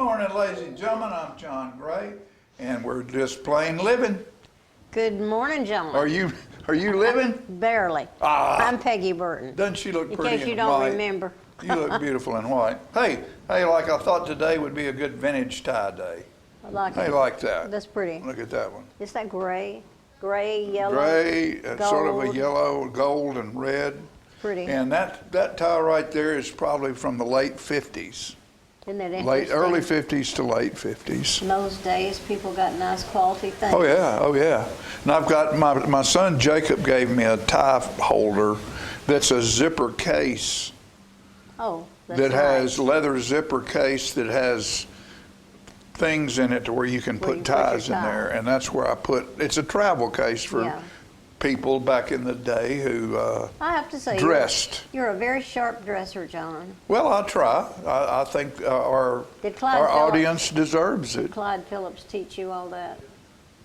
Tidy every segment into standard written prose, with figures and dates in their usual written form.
morning, ladies and gentlemen. I'm John Gray, and we're just plain living. Good morning, gentlemen. Are you living? Barely. I'm Peggy Burton. Doesn't she look In pretty case you in don't white? remember. You look beautiful in white. Hey, like I thought today would be a good vintage tie day. I like Hey, it. like that. That's pretty. Look at that one. Is that gray? Gray, yellow, Gray, sort of a gold. yellow, gold, and red. Pretty. And that tie right there is probably from the late 50s. Isn't that interesting? Early 50s to late 50s. In those days, people got nice quality things. Oh yeah. And I've got my son Jacob gave me a tie holder that's a zipper case. Oh, that's that has nice. leather zipper case that has things in it to where you can Where put you put your ties in tie. there, and that's where I put. It's a travel case for Yeah. people back in the day who I have to say, dressed. You're a very sharp dresser, John. Well, I try. I think our Did Clyde Phillips- audience deserves it. Clyde Phillips teach you all that?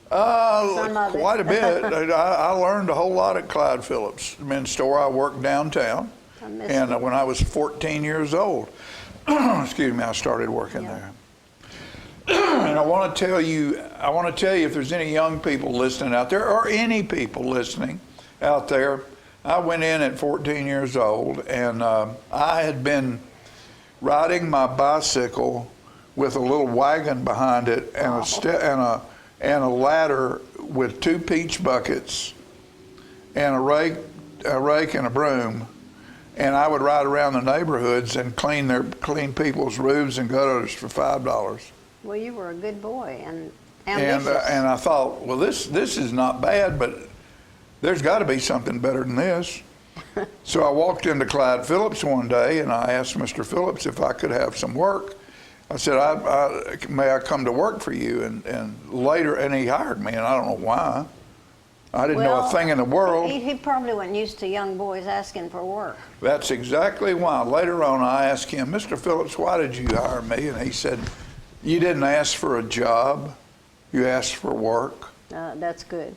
Some of it. Quite a bit. I learned a whole lot at Clyde Phillips men's store. I worked downtown, I missed and it. when I was 14 years old, excuse me, I started working Yeah. there. And I want to tell you if there's any young people listening out there, or any people listening out there, I went in at 14 years old, and I had been riding my bicycle with a little wagon behind it and and a ladder with 2 peach buckets and a rake and a broom, and I would ride around the neighborhoods and clean people's roofs and gutters for $5. Well, you were a good boy and And ambitious. and I thought, well, this is not bad, but there's got to be something better than this. So I walked into Clyde Phillips one day, and I asked Mr. Phillips if I could have some work. I said, may I come to work for you? And later, and he hired me, and I don't know why. I didn't know a thing in the world. He probably wasn't used to young boys asking for work. That's exactly why. Later on, I asked him, Mr. Phillips, why did you hire me? And he said, you didn't ask for a job, you asked for work. That's good.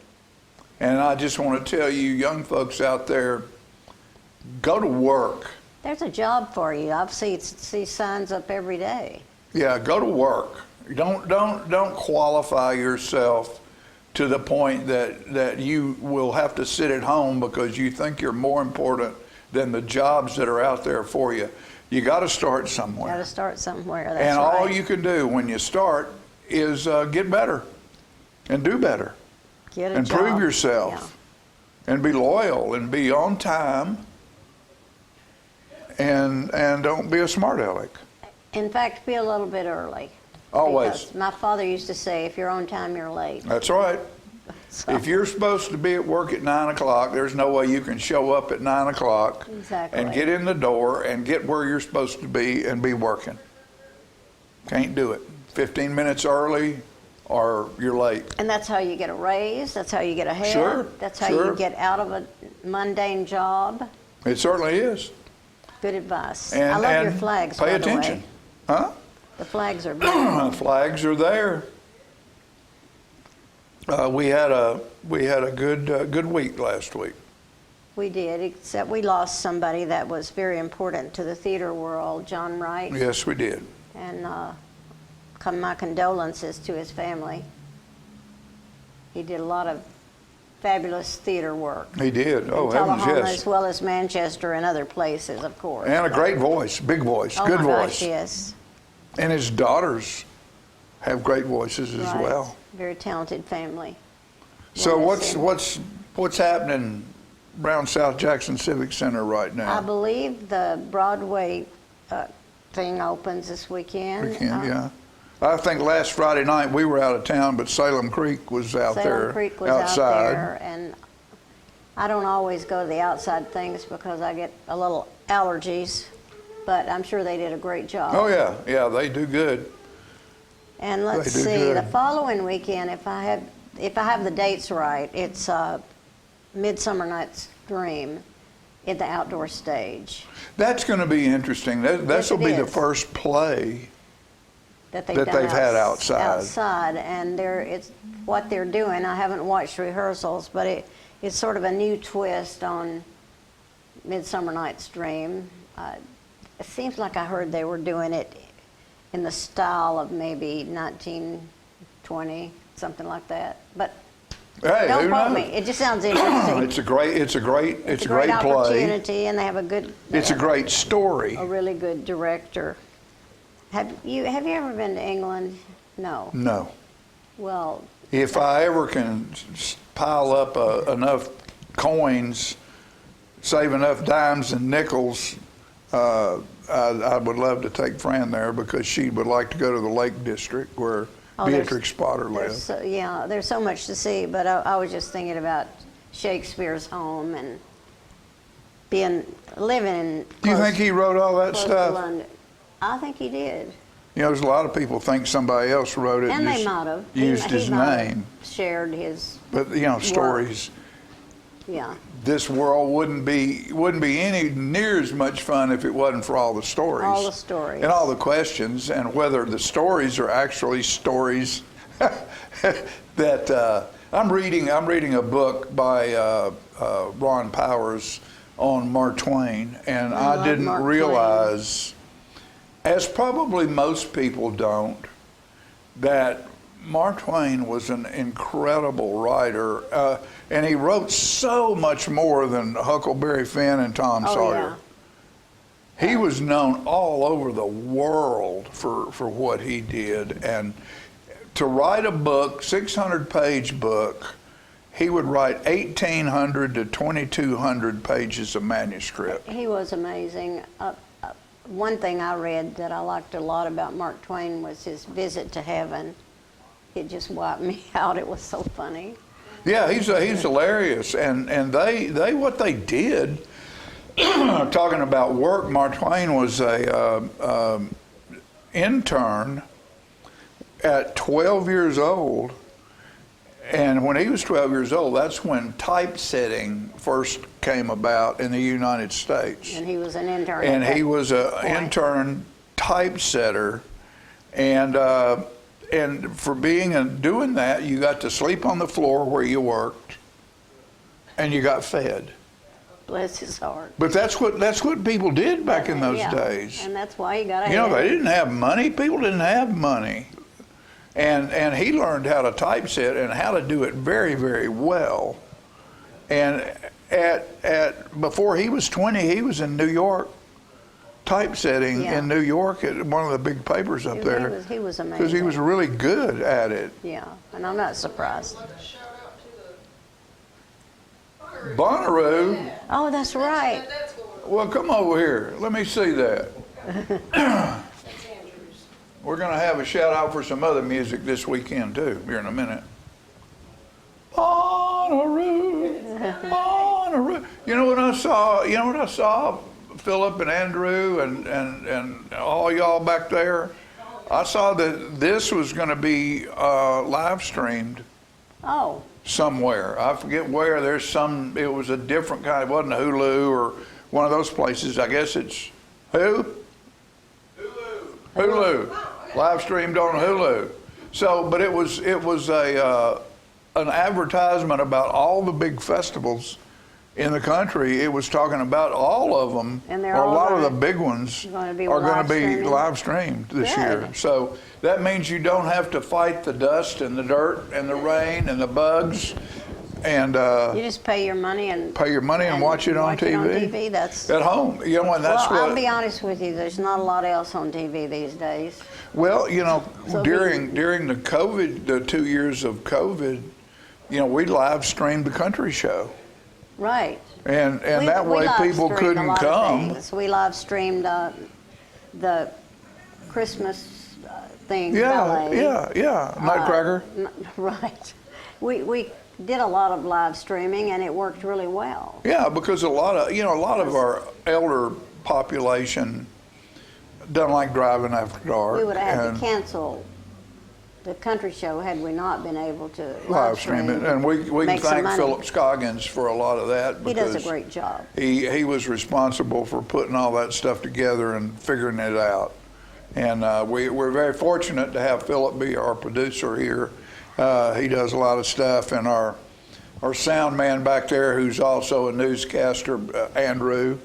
And I just want to tell you, young folks out there, go to work. There's a job for you. I've see signs up every day. Yeah, go to work. Don't qualify yourself to the point that you will have to sit at home because you think you're more important than the jobs that are out there for you. You got to start somewhere. Got to start somewhere. That's And right. all you can do when you start is get better and do better Get a and job. prove yourself and be loyal and be on time and don't be a smart aleck. Yeah. In fact, be a little bit early. Always. Because my father used to say, if you're on time, you're late. That's right. So, If you're supposed to be at work at 9 o'clock, there's no way you can show up at 9 o'clock Exactly. and get in the door and get where you're supposed to be and be working. Can't do it. 15 minutes early or you're late. and that's how you get a raise. That's how you get ahead. Sure, That's how sure. you get out of a mundane job. It certainly is. Good advice. And, I love your and flags, pay by attention. the way. Huh? The flags are beautiful. Flags are there. We had a good week last week. We did, except we lost somebody that was very important to the theater world, John Wright. Yes, we did. And my condolences to his family. He did a lot of fabulous theater work. He did. In Oh, heavens, Tullahoma, yes. as well as Manchester and other places, of course. And a great voice, big voice, Oh good my voice. gosh, yes. And his daughters have great voices as Right. well. Very talented family. So Yes, what's happening around South Jackson Civic Center right I now? believe the Broadway thing opens this weekend. Yeah. I think last Friday night we were out of town, but Salem Creek was out there Salem Creek was outside. out there, and I don't always go to the outside things because I get a little allergies, but I'm sure they did a great job. Oh yeah, they do good. And let's They do see, good. the following weekend, if I have the dates right, it's Midsummer Night's Dream at the outdoor stage That's going to be interesting. This Yes, will it be the is. first play. that they've That done they've had outside. Outside, and it's what they're doing. I haven't watched rehearsals, but it's sort of a new twist on Midsummer Night's Dream. It seems like I heard they were doing it in the style of maybe 1920, something like that. But Hey, don't who quote knows? me. It just sounds interesting. It's a great play. Opportunity, and they have a good. It's a great story. A really good director. Have you ever been to England? No. No. Well, If I ever can pile up enough coins, save enough dimes and nickels, I would love to take Fran there because she would like to go to the Lake District where Beatrix Potter lives. There's so much to see, but I was just thinking about Shakespeare's home and living in. Do you think he wrote all that close to stuff? London. I think he did. You know, there's a lot of people think somebody else wrote it And they just might have. used his He might have name. shared his. But you know, stories. Yeah. This world wouldn't be any near as much fun if it wasn't for all the stories. All the stories. And all the questions, and whether the stories are actually stories that I'm reading a book by Ron Powers on Mark Twain, and I love didn't Mark realize, as probably most people don't, that Mark Twain was an incredible writer, and he wrote so much more than Huckleberry Finn and Tom Sawyer. Yeah. He was known all over the world for what he did, and to write a book, 600-page book, he would write 1,800 to 2,200 pages of manuscript. He was amazing. One thing I read that I liked a lot about Mark Twain was his visit to heaven. It just wiped me out. It was so funny. Yeah, he's hilarious, and they what they did. Talking about work, Mark Twain was a intern at 12 years old, and when he was 12 years old, that's when typesetting first came about in the United States. And he was an intern. And he was an intern typesetter, and for doing that, you got to sleep on the floor where you worked, and you got fed. Bless his heart. But that's what people did back in those days. And that's why he got ahead. You know, they didn't have money. People didn't have money, and he learned how to typeset and how to do it very, very well. And before he was 20, he was in New York, typesetting in New York at one of the big papers up there. He was amazing. Because he was really good at it. Yeah, and I'm not surprised. Bonnaroo? Oh, that's right. Well, come over here. Let me see that. We're going to have a shout out for some other music this weekend too, here in a minute. Bonnaroo, Bonnaroo. You know what I saw? Philip and Andrew and all y'all back there. I saw that this was going to be live streamed. Oh. Somewhere. I forget where. It was a different kind. It wasn't Hulu or one of those places. I guess it's who? Hulu. Live streamed on Hulu. So, but it was an advertisement about all the big festivals in the country. It was talking about all of them, and or a lot of the big ones are going to be live streamed this year. So that means you don't have to fight the dust and the dirt and the rain and the bugs, and you just pay your money and watch it on TV. That's at home. You know, and that's I'll be honest with you. There's not a lot else on TV these days. Well, you know, during the COVID, the 2 years of COVID, you know, we live streamed the country show. Right. And that way people couldn't come. We live streamed the Christmas thing. Yeah. Nutcracker. Right. We did a lot of live streaming, and it worked really well. Yeah, because a lot of our elder population doesn't like driving after dark. We would have had to cancel the country show had we not been able to live stream it, and we can thank Philip Scoggins for a lot of that. He does a great job. He was responsible for putting all that stuff together and figuring it out, and we're very fortunate to have Philip be our producer here. He does a lot of stuff, and our sound man back there, who's also a newscaster, Andrew.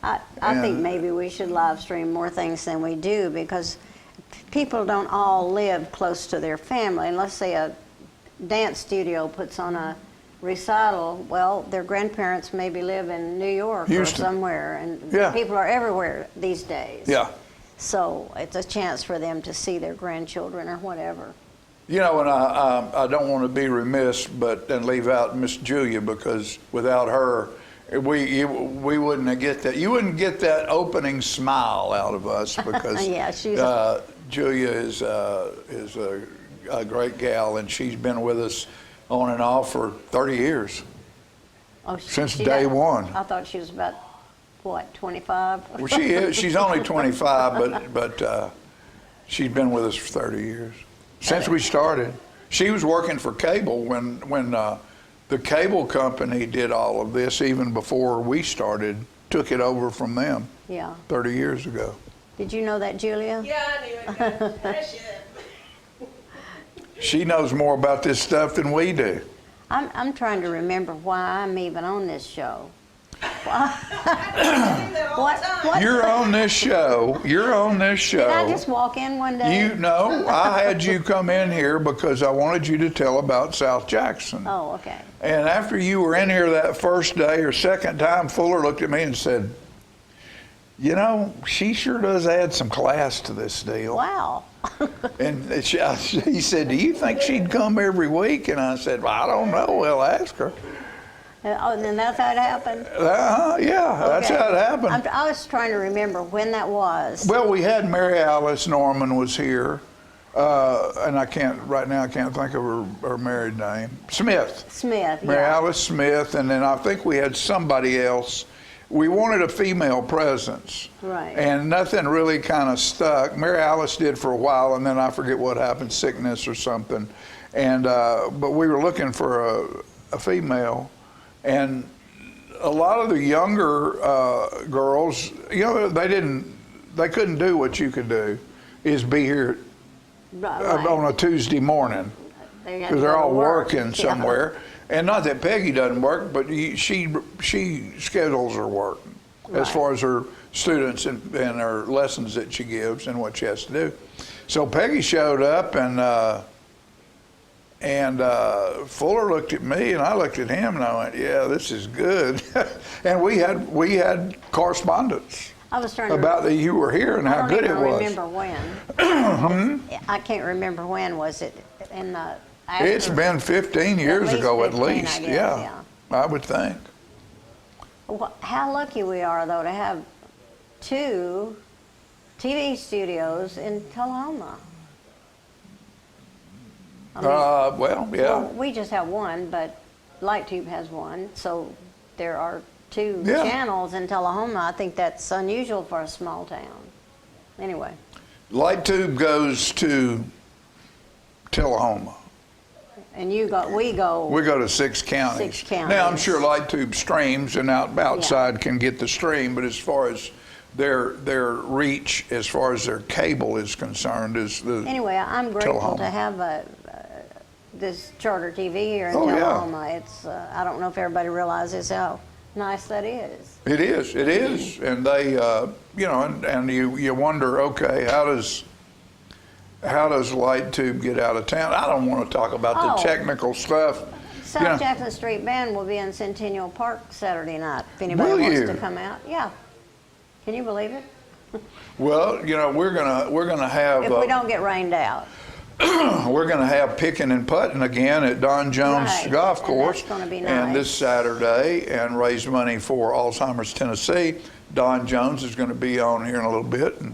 I think maybe we should live stream more things than we do, because people don't all live close to their family. And let's say a dance studio puts on a recital, well, their grandparents maybe live in New York Houston. or somewhere, and Yeah. people are everywhere these days. Yeah. So it's a chance for them to see their grandchildren or whatever. You know, and I don't want to be remiss, and leave out Miss Julia, because without her, we wouldn't get that. You wouldn't get that opening smile out of us, because Yeah, she's Julia is a great gal, and she's been with us on and off for 30 years. Oh, Since day one. I thought she was about, what, 25? Well, she is. She's only 25, but she's been with us for 30 years. Since we started. She was working for cable when the cable company did all of this, even before we started, took it over from them Yeah. 30 years ago. Did you know that, Julia? Yeah, I knew it. That's it. She knows more about this stuff than we do. I'm trying to remember why I'm even on this show. I do that all the time. What? You're on this show. You're on this show. Did I just walk in one day? You know, I had you come in here because I wanted you to tell about South Jackson. Oh, okay. And after you were in here that first day or second time, Fuller looked at me and said, you know, she sure does add some class to this deal. Wow. And he said, do you think she'd come every week? And I said, well, I don't know. We'll ask her. Oh, and then that's how it happened? Yeah, that's Okay. how it happened. I was trying to remember when that was. Well, we had Mary Alice Norman was here. And right now I can't think of her married name. Smith. Smith, Mary yeah. Alice Smith, and then I think we had somebody else. We wanted a female presence. Right. And nothing really kind of stuck. Mary Alice did for a while, and then I forget what happened, sickness or something. And but we were looking for a female, and a lot of the younger girls, you know, they couldn't do what you could do, is be here Right. on a Tuesday morning. They had to Because they're go to all work. working Yeah. somewhere. And not that Peggy doesn't work, but she schedules her work as Right. far as her students and her lessons that she gives and what she has to do. So Peggy showed up, and Fuller looked at me, and I looked at him, and I went, "Yeah, this is good." And we had correspondence I was trying to about that you were here and how good it I don't was. even remember when. I can't remember when. Was it in the after? It's been 15 years least ago 15, at I least. guess, Yeah, I would think. Well, how lucky we are, though, to have 2 TV studios in Tullahoma. I mean, Well, yeah. well, we just have one, but LightTube has one, so there are 2 Yeah. channels in Tullahoma. I think that's unusual for a small town. Anyway, LightTube goes to Tullahoma. and we go. We go to 6 counties. 6 counties. Now, I'm sure LightTube streams and outside can get the stream, but as far as their reach, as far as their cable is concerned, is the Anyway, I'm grateful Tullahoma. to have this Charter TV here in Oh, yeah. Tullahoma. It's I don't know if everybody realizes how nice that is. It is, and they, you know, and you wonder, okay, how does LightTube get out of town? I don't want to talk about the Oh. technical stuff. South You know, Jackson Street Band will be in Centennial Park Saturday night. If anybody Will wants you? to come out, yeah. Can you believe it? well, you know, we're gonna have If we don't get rained out. we're gonna have picking and putting again at Don Jones Right, Golf and Course, that's gonna be and nice. this Saturday, and raise money for Alzheimer's Tennessee. Don Jones is going to be on here in a little bit, and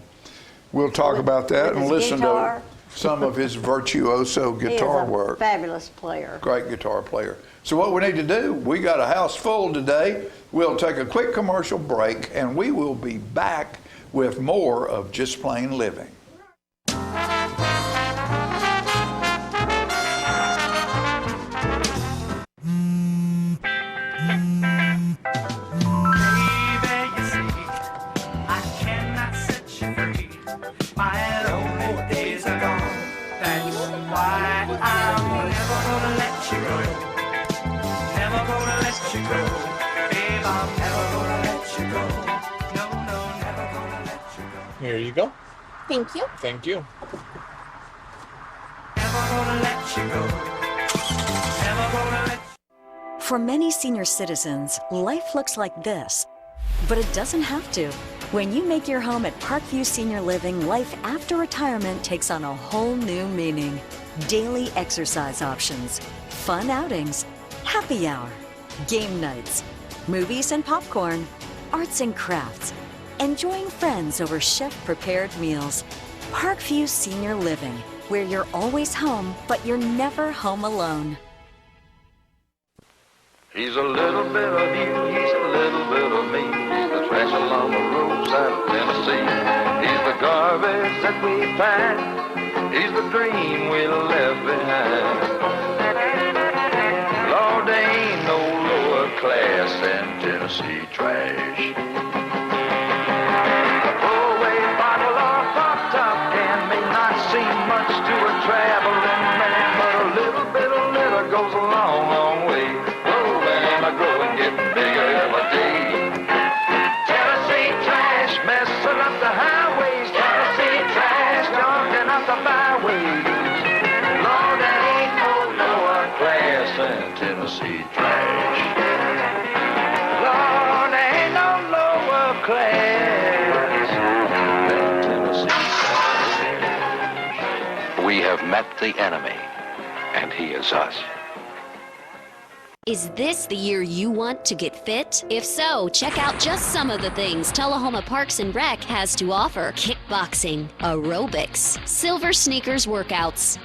we'll talk about that with and his listen guitar. to some of his virtuoso He guitar is a work. fabulous player. Great guitar player. So what we need to do, we got a house full today. We'll take a quick commercial break, and we will be back with more of Just Plain Living. Baby, you see, I cannot set you free. My lonely days are gone. That's why I'm never gonna let you go. Never gonna let you go. Babe, I'm never gonna let you go. No, no, never gonna let you go. Here you go. Thank you. Thank you. Never gonna let you go. Never gonna let For many senior citizens, life looks like this, but it doesn't have to. When you make your home at Parkview Senior Living, life after retirement takes on a whole new meaning. Daily exercise options, fun outings, happy hour, game nights, movies and popcorn, arts and crafts, enjoying friends over chef-prepared meals. Parkview Senior Living, where you're always home, but you're never home alone. He's a little bit of you, he's a little bit of me. He's the trash along the roadside of Tennessee. He's the garbage that we find. He's the dream we left behind. Lord, there ain't no lower class than Tennessee trash. A throwaway bottle or pop top can may not seem much to a traveling man, but a little bit of litter goes a long, long way. Grow and get bigger every day. Tennessee trash messing up the highways. Tennessee trash jogging up the byways. Lord, there ain't no lower class than Tennessee trash. Lord, there ain't no lower class than Tennessee trash. We have met the enemy, and he is us. Is this the year you want to get fit? If so, check out just some of the things Tullahoma Parks and Rec has to offer. Kickboxing, aerobics, silver sneakers workouts,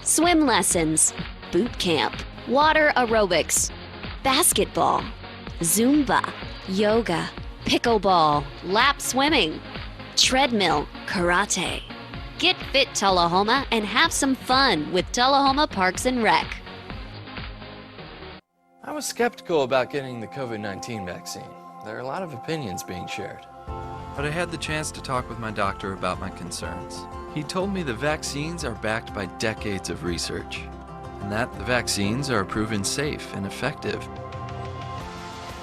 swim lessons, boot camp, water aerobics, basketball, Zumba, yoga, pickleball, lap swimming, treadmill, karate. Get fit, Tullahoma, and have some fun with Tullahoma Parks and Rec. I was skeptical about getting the COVID-19 vaccine. There are a lot of opinions being shared. But I had the chance to talk with my doctor about my concerns. He told me the vaccines are backed by decades of research, and that the vaccines are proven safe and effective.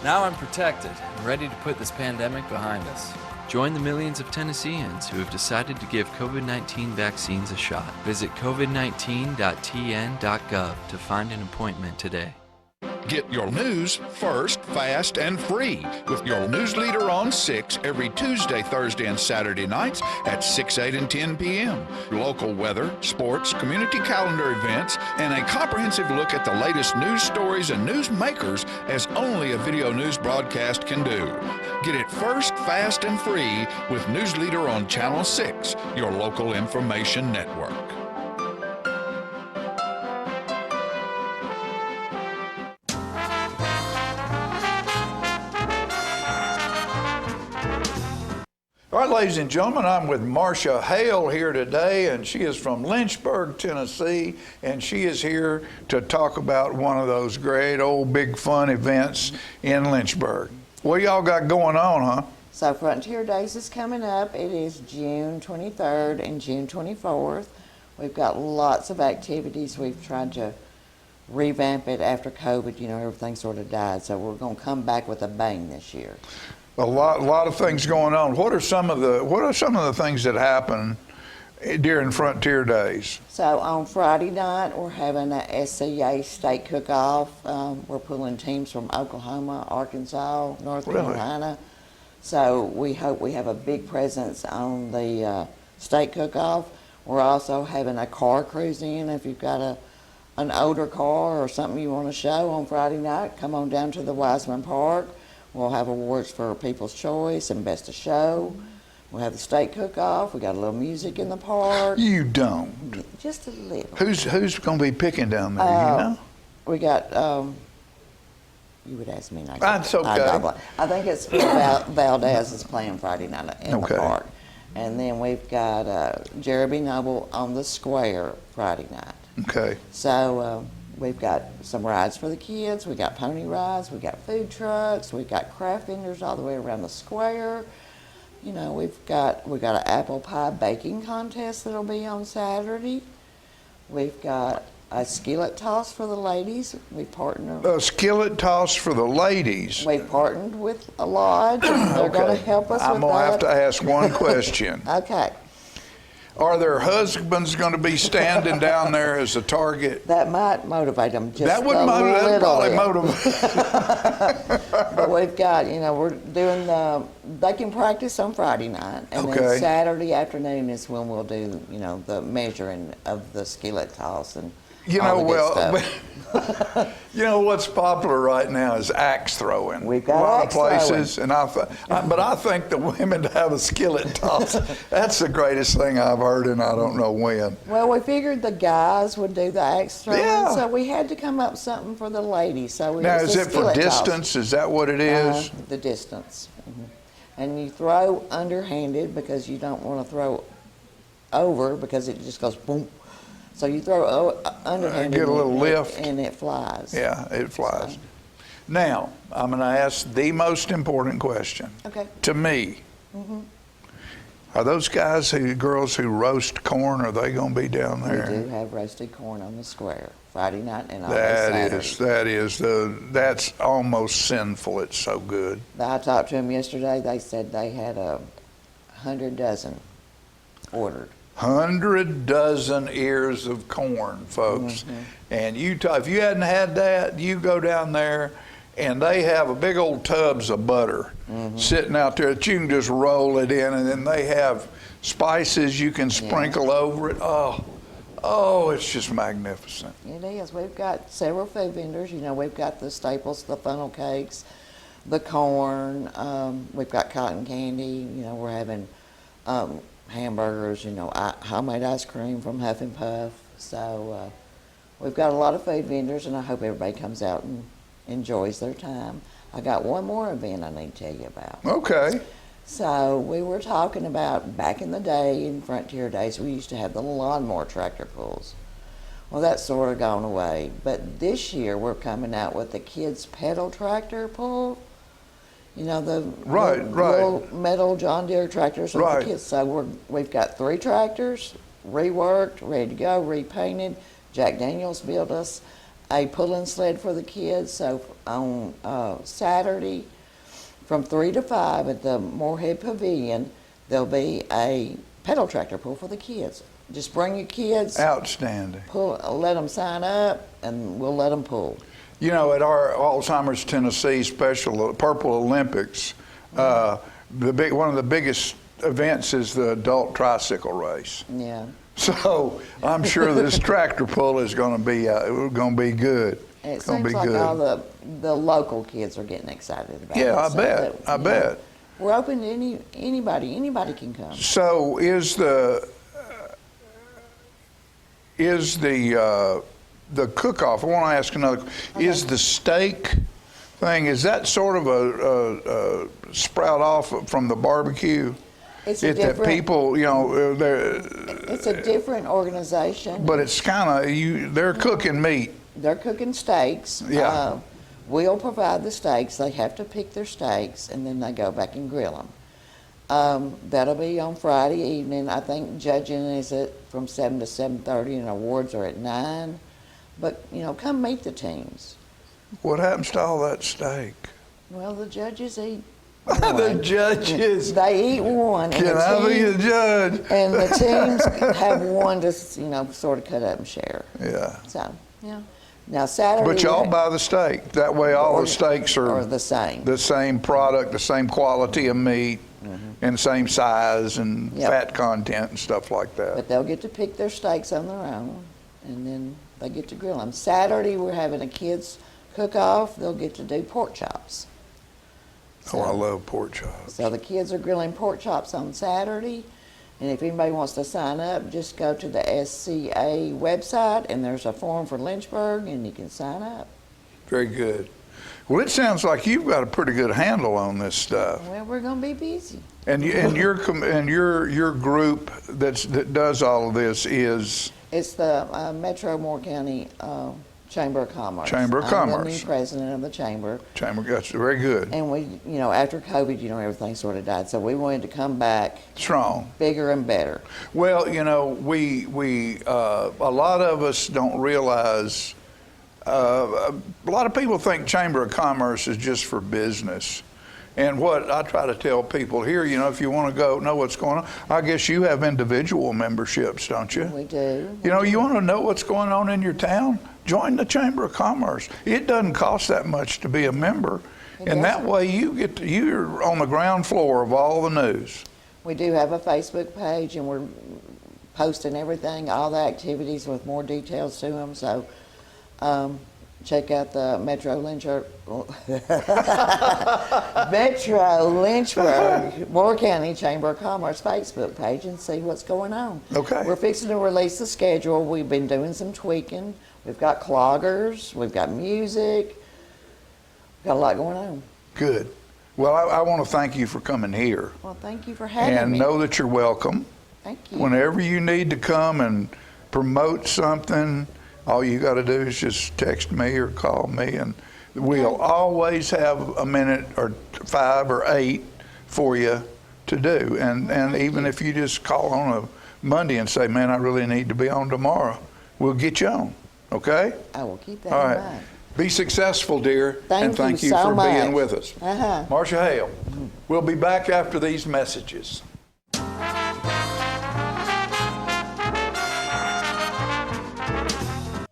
Now I'm protected and ready to put this pandemic behind us. Join the millions of Tennesseans who have decided to give COVID-19 vaccines a shot. Visit covid19.tn.gov to find an appointment today. Get your news first, fast, and free with your news leader on 6 every Tuesday, Thursday, and Saturday nights at 6, 8, and 10 p.m. Local weather, sports, community calendar events, and a comprehensive look at the latest news stories and news makers as only a video news broadcast can do. Get it first, fast, and free with News Leader on Channel 6, your local information network. All right, ladies and gentlemen, I'm with Marcia Hale here today, and she is from Lynchburg, Tennessee, and she is here to talk about one of those great old big fun events in Lynchburg. What y'all got going on, huh? So Frontier Days is coming up. It is June 23rd and June 24th. We've got lots of activities. We've tried to revamp it after COVID. You know, everything sort of died, so we're going to come back with a bang this year. A lot of things going on. What are some of the things that happen during Frontier Days? So on Friday night, we're having a SCA state cook-off. We're pulling teams from Oklahoma, Arkansas, North Carolina. So we hope we have a big presence on the state cook-off. We're also having a car cruise in. If you've got an older car or something you want to show on Friday night, come on down to the Wiseman Park. We'll have awards for People's Choice and Best of Show. We'll have the state cook-off. We got a little music in the park. You don't? Just a little. Who's going to be picking down there? You know? We got. You would ask me. That's okay. I think it's Valdez is playing Friday night in the park, and then we've got Jeremy Noble on the square Friday night. Okay. So. We've got some rides for the kids. We got pony rides. We got food trucks. We got craft vendors all the way around the square. You know, we've got an apple pie baking contest that'll be on Saturday. We've got a skillet toss for the ladies. We partnered. A skillet toss for the ladies. We partnered with a lodge. They're going to help us with that. I'm going to have to ask one question. Okay. Are their husbands going to be standing down there as a target? That might motivate them just That would a motivate. little That'd probably bit. motivate. But we've got, we're doing they can practice on Friday night, and Okay. then Saturday afternoon is when we'll do, the measuring of the skillet toss and all the good stuff. You know what's popular right now is axe throwing. We've got a lot axe of places, and but I think the women to have a skillet toss, that's the greatest thing I've heard, and I don't know when. Well, we figured the guys would do the axe throwing, Yeah. so we had to come up with something for the ladies. So Now, it's is the it for skillet toss. distance? Is that what it is? The distance. And you throw underhanded because you don't want to throw over because it just goes boom. So you throw underhanded. Get a little and lift. And it flies. Yeah, it flies. Now, I'm going to ask the most important question. Okay. To me. Are those girls who roast corn, are they going to be down there? We do have roasted corn on the square Friday night and all Saturday. That's almost sinful. It's so good. I talked to them yesterday. They said they had 100 dozen ordered. 100 dozen ears of corn, folks. And if you hadn't had that, you go down there and they have a big old tubs of butter sitting out there that you can just roll it in, and then they have spices you can sprinkle over it. Oh, it's just magnificent. It is. We've got several food vendors. We've got the staples, the funnel cakes, the corn. We've got cotton candy. We're having hamburgers, homemade ice cream from Huff and Puff. So we've got a lot of food vendors, and I hope everybody comes out and enjoys their time. I got one more event I need to tell you about. Okay. So we were talking about back in the day, in Frontier days, we used to have the lawnmower tractor pulls. Well, that's sort of gone away. But this year we're coming out with the kids' pedal tractor pull. The little metal John Deere tractors with the kids. So we've got 3 tractors, reworked, ready to go, repainted. Jack Daniels built us a pulling sled for the kids. So on Saturday from 3 to 5 at the Moorhead Pavilion, there'll be a pedal tractor pull for the kids. Just bring your kids. Outstanding. Let them sign up, and we'll let them pull. At our Alzheimer's Tennessee Special Purple Olympics, one of the biggest events is the adult tricycle race. Yeah. So I'm sure this tractor pull is going to be good. It seems like all the local kids are getting excited about it. Yeah, I So bet. We're open to anybody can come. So is the cook-off, I want to ask another, is the steak thing, is that sort of a sprout off from the barbecue? It's that people, it's a different organization. But it's kind of, they're cooking meat. They're cooking steaks. Yeah. We'll provide the steaks. They have to pick their steaks, and then they go back and grill them. That'll be on Friday evening. I think judging is from 7 to 7:30, and awards are at 9. But, come meet the teams. What happens to all that steak? Well, the judges eat. The judges. They eat one. Can I be the judge? And the teams have one to, sort of cut up and share. Yeah. So, yeah. Now, Saturday. But y'all buy the steak. That way all the steaks are the same. The same product, the same quality of meat, and the same size and fat content and stuff like that. But they'll get to pick their steaks on their own, and then they get to grill them. Saturday, we're having a kids' cook-off. They'll get to do pork chops. So, I love pork chops. So the kids are grilling pork chops on Saturday. And if anybody wants to sign up, just go to the SCA website, and there's a form for Lynchburg, and you can sign up. Very good. Well, it sounds like you've got a pretty good handle on this stuff. Well, we're going to be busy. And your group that does all of this is? It's the Metro Moore County Chamber of Commerce. Chamber of I'm Commerce. the new president of the chamber. That's very good. And we, after COVID, everything sort of died. So we wanted to come back strong, bigger and better. Well, we a lot of us don't realize. A lot of people think Chamber of Commerce is just for business, And what I try to tell people here, you know, if you want to go know what's going on, I guess you have individual memberships, don't you? We do. You know, you want to know what's going on in your town? Join the Chamber of Commerce. It doesn't cost that much to be a member. And that way you're on the ground floor of all the news. We do have a Facebook page, and we're posting everything, all the activities with more details to them. So check out the Metro Lynchburg, Moore County Chamber of Commerce Facebook page and see what's going on. Okay. We're fixing to release the schedule. We've been doing some tweaking. We've got cloggers. We've got music. We've got a lot going on. Good. Well, I want to thank you for coming here. Well, thank you for having me. And know that you're welcome. Thank you. Whenever you need to come and promote something, all you got to do is just text me or call me, and we'll always have a minute or 5 or 8 for you to do. And even if you just call on a Monday and say, man, I really need to be on tomorrow, we'll get you on, okay? I will keep that All in right. mind. Be successful, dear, and thank you so for being much. with us. Marcia Hale, we'll be back after these messages.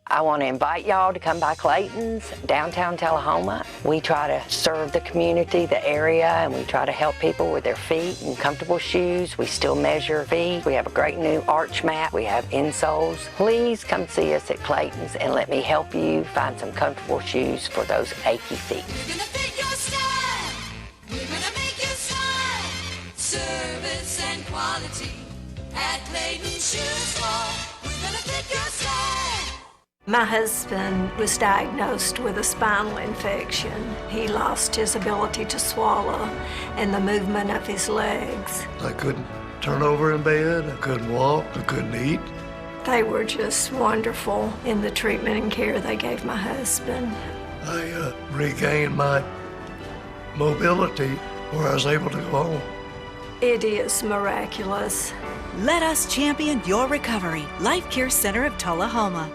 I want to invite y'all to come by Clayton's, downtown Tullahoma. We try to serve the community, the area, and we try to help people with their feet and comfortable shoes. We still measure feet. We have a great new arch mat. We have insoles. Please come see us at Clayton's and let me help you find some comfortable shoes for those achy feet. We're gonna fit your style. We're gonna make you smile. Service and quality at Clayton Shoe Store. We're gonna fit your style. My husband was diagnosed with a spinal infection. He lost his ability to swallow and the movement of his legs. I couldn't turn over in bed, I couldn't walk, I couldn't eat. They were just wonderful in the treatment and care they gave my husband. I regained my mobility where I was able to go home. It is miraculous. Let us champion your recovery. Life Care Center of Tullahoma.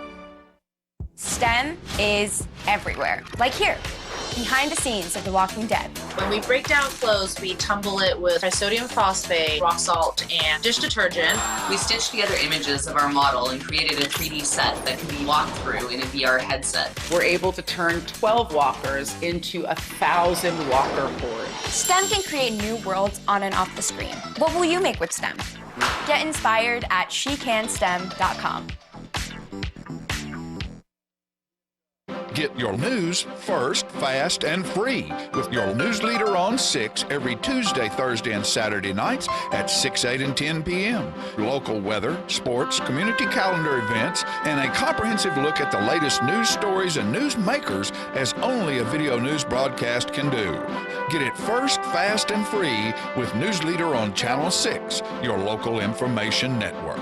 STEM is everywhere, like here, behind the scenes of The Walking Dead. When we break down clothes, we tumble it with sodium phosphate, rock salt, and dish detergent. We stitched together images of our model and created a 3D set that can be walked through in a VR headset. We're able to turn 12 walkers into 1,000 walker boards. STEM can create new worlds on and off the screen. What will you make with STEM? Get inspired at SheCanSTEM.com. Get your news first, fast, and free with your news leader on 6 every Tuesday, Thursday, and Saturday nights at 6, 8, and 10 p.m. Local weather, sports, community calendar events, and a comprehensive look at the latest news stories and news makers as only a video news broadcast can do. Get it first, fast, and free with News Leader on Channel 6, your local information network.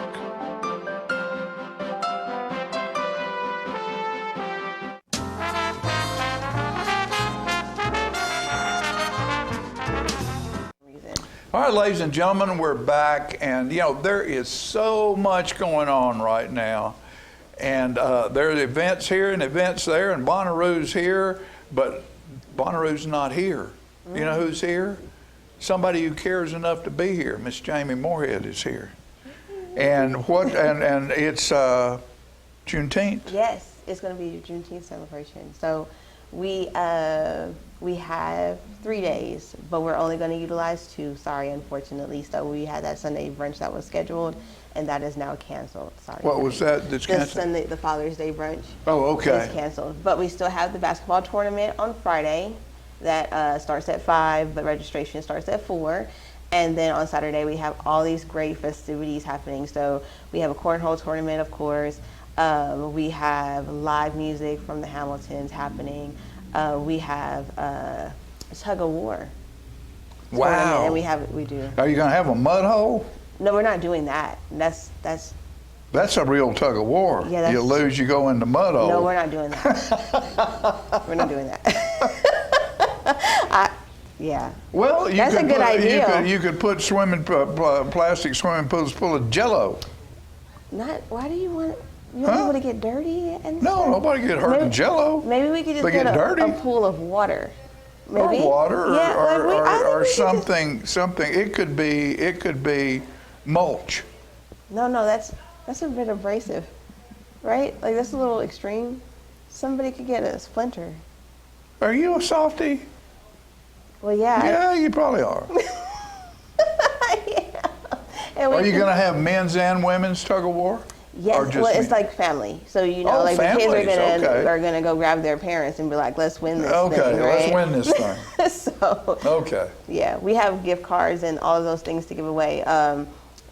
All right, ladies and gentlemen, we're back, and you know there is so much going on right now, and there are events here and events there, and Bonnaroo's here, but Bonnaroo's not here. You know who's here? Somebody who cares enough to be here. Miss Jamie Moorhead is here, and what? And it's Juneteenth. Yes, it's going to be a Juneteenth celebration. So we have 3 days, but we're only going to utilize 2. Sorry, unfortunately. So we had that Sunday brunch that was scheduled, and that is now canceled. Sorry. What was that? That's canceled? Sunday, the Father's Day brunch. Oh, okay. Is canceled, but we still have the basketball tournament on Friday that starts at 5, but registration starts at 4. And then on Saturday we have all these great festivities happening. So we have a cornhole tournament, of course. We have live music from the Hamiltons happening. We have tug of war. Wow. And we do. Are you going to have a mud hole? No, we're not doing that. That's a real tug of war. Yeah, you lose, you go in the mud hole. No, we're not doing that. We're not doing that. Yeah. Well, that's a good idea. You could put plastic swimming pools full of Jello. Why do you want? You want people to get dirty and No, stuff? nobody get hurt in Jello. Maybe we could just they get get dirty. a pool of water. Maybe. Or water, Yeah, like I think or we should something. It could be mulch. No, that's a bit abrasive, right? Like that's a little extreme. Somebody could get a splinter. Are you a softie? Well, yeah. Yeah, you probably are. And Are you going to have men's and women's tug of war? Yes, Or just well, it's men? like family. So, you know, Oh, like the kids families, okay. are gonna go grab their parents and be like, let's win this Okay, thing, right? let's win this thing. So, Okay. yeah, we have gift cards and all of those things to give away.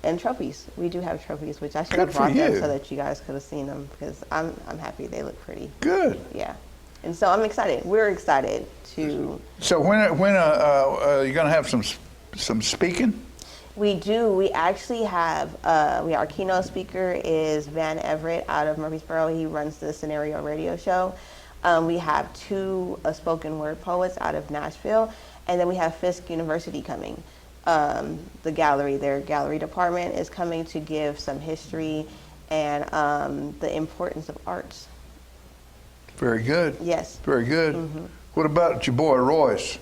And trophies. We do have trophies, which I should have Good for brought them you. so that you guys could have seen them because I'm happy they look pretty. Good. Yeah. And so I'm excited. We're excited to. So when are you going to have some speaking? We do. We actually have, our keynote speaker is Van Everett out of Murfreesboro. He runs the Scenario Radio Show. We have 2 spoken word poets out of Nashville. And then we have Fisk University coming. The gallery, their gallery department is coming to give some history and the importance of arts. Very good. Yes. Very good. Mm-hmm. What about your boy Royce?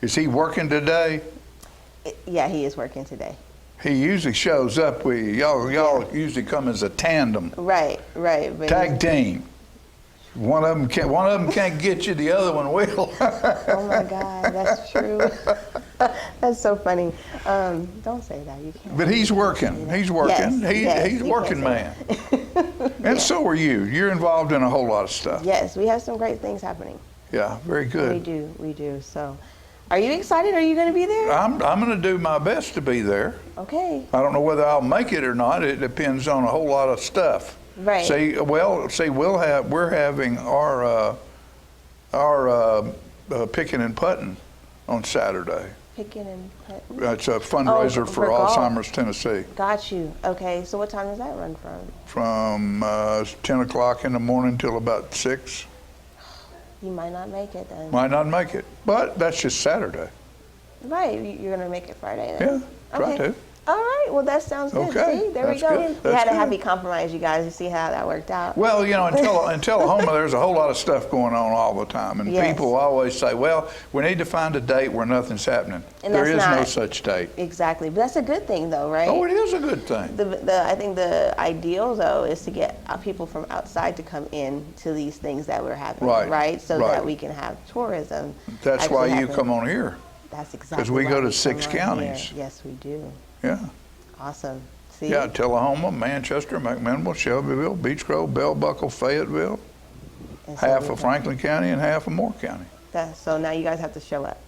Is he working today? Yeah, he is working today. He usually shows up with you. Y'all usually come as a tandem. Right. But Tag team. One of them can't get you, the other one will. Oh my God, that's true. That's so funny. Don't say that. You can't. But he's working. He's working. Yes, He's a you working man. can't And so are you. You're involved in a whole lot of stuff. Yes, we have some great things happening. Yeah, very good. We do. So, are you excited? Are you going to be there? I'm going to do my best to be there. Okay. I don't know whether I'll make it or not. It depends on a whole lot of stuff. Right. We're having our picking and putting on Saturday. Picking and putting. It's a fundraiser for golf. Alzheimer's Tennessee. Got you. Okay. So, what time does that run from? From 10 o'clock in the morning till about 6. You might not make it then. Might not make it, but that's just Saturday. Right. You're going to make it Friday then? Yeah, try to. All right. Well, that sounds good. Okay, See, there that's we go. good, We that's had a good. happy compromise, you guys, to see how that worked out. Well, in Tullahoma, there's a whole lot of stuff going on all the time, and Yes. people always say, "Well, we need to find a date where nothing's happening." And There that's is no not- such date. Exactly. But that's a good thing, though, right? Oh, it is a good thing. I think the ideal, though, is to get people from outside to come in to these things that we're having, Right, So right. that we can have tourism. That's actually why you happen. come on here. That's exactly Because we why go to come 6 on counties. here. Yes, we do. Yeah. Awesome. See? Yeah, Tullahoma, Manchester, McMinnville, Shelbyville, Beech Grove, Bell Buckle, Fayetteville, And so half we of Franklin County and half of Moore County. So now you guys have to show up.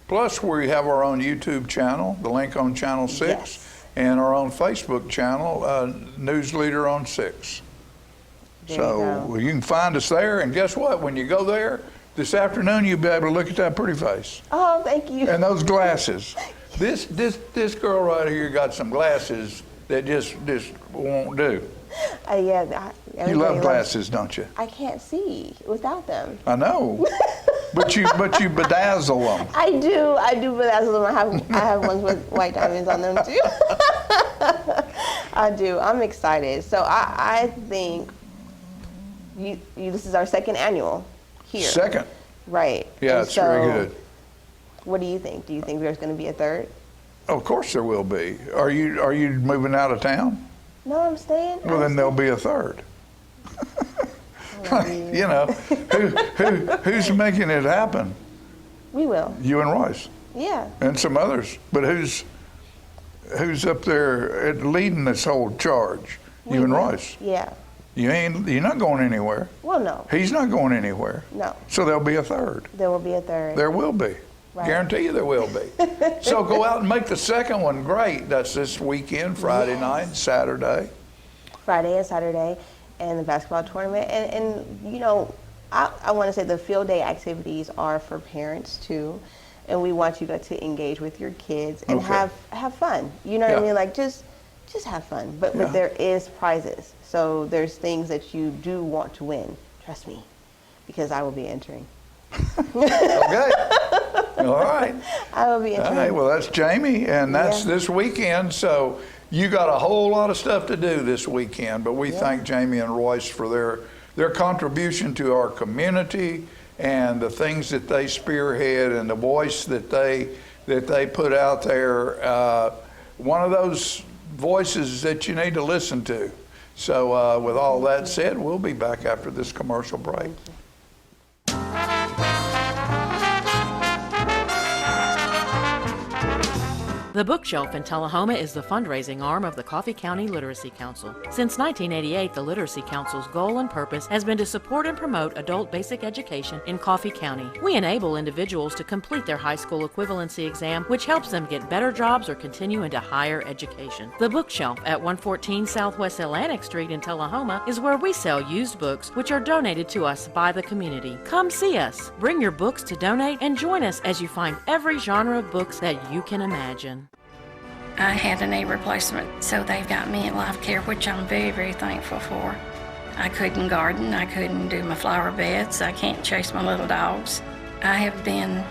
Plus, we have our own YouTube channel, the link on Channel 6, and our own Facebook channel, News Leader on 6. There you So you can find us there, and guess what? When you go there this afternoon, you'll be able to look at that pretty face Oh, thank you. and those glasses. This girl right here got some glasses that just won't do. Yeah. You everybody love loves- glasses, don't you? I can't see without them. I know, but you bedazzle them. I do bedazzle them. I have ones with white diamonds on them too. I do. I'm excited. So I think this is our second annual here. Second. Right. Yeah, And it's very so, good. What do you think? Do you think there's going to be a third? Of course there will be. Are you moving out of town? No, I'm staying. Well, then there'll be a third. You know, who's making it happen? We will. You and Royce Yeah. and some others. But who's up there leading this whole charge? You and Royce. Yeah. You're not going anywhere. Well, no. He's not going anywhere. No. So there'll be a third. There will be a third. There will be. Right. Guarantee you there will be. So go out and make the second one great. That's this weekend, Friday night, Saturday. Friday and Saturday, and the basketball tournament. And you know, I want to say the field day activities are for parents too, and we want you to engage with your kids and Okay. have fun. You know what I Yeah. mean? Like just have fun. But Yeah. there is prizes. So there's things that you do want to win. Trust me, because I will be entering. Okay. All right. I will be All entering. right. Well, that's Jamie, and that's Yeah. this weekend. So you got a whole lot of stuff to do this weekend. But we thank Jamie and Royce for their contribution to our community and the things that they spearhead and the voice that they put out there. One of those voices that you need to listen to. So with all that said, we'll be back after this commercial break. The Bookshelf in Tullahoma is the fundraising arm of the Coffee County Literacy Council. Since 1988, the Literacy Council's goal and purpose has been to support and promote adult basic education in Coffee County. We enable individuals to complete their high school equivalency exam, which helps them get better jobs or continue into higher education. The Bookshelf at 114 Southwest Atlantic Street in Tullahoma is where we sell used books, which are donated to us by the community. Come see us, bring your books to donate, and join us as you find every genre of books that you can imagine. I had a knee replacement, so they've got me in life care, which I'm very, very thankful for. I couldn't garden, I couldn't do my flower beds, I can't chase my little dogs. I have been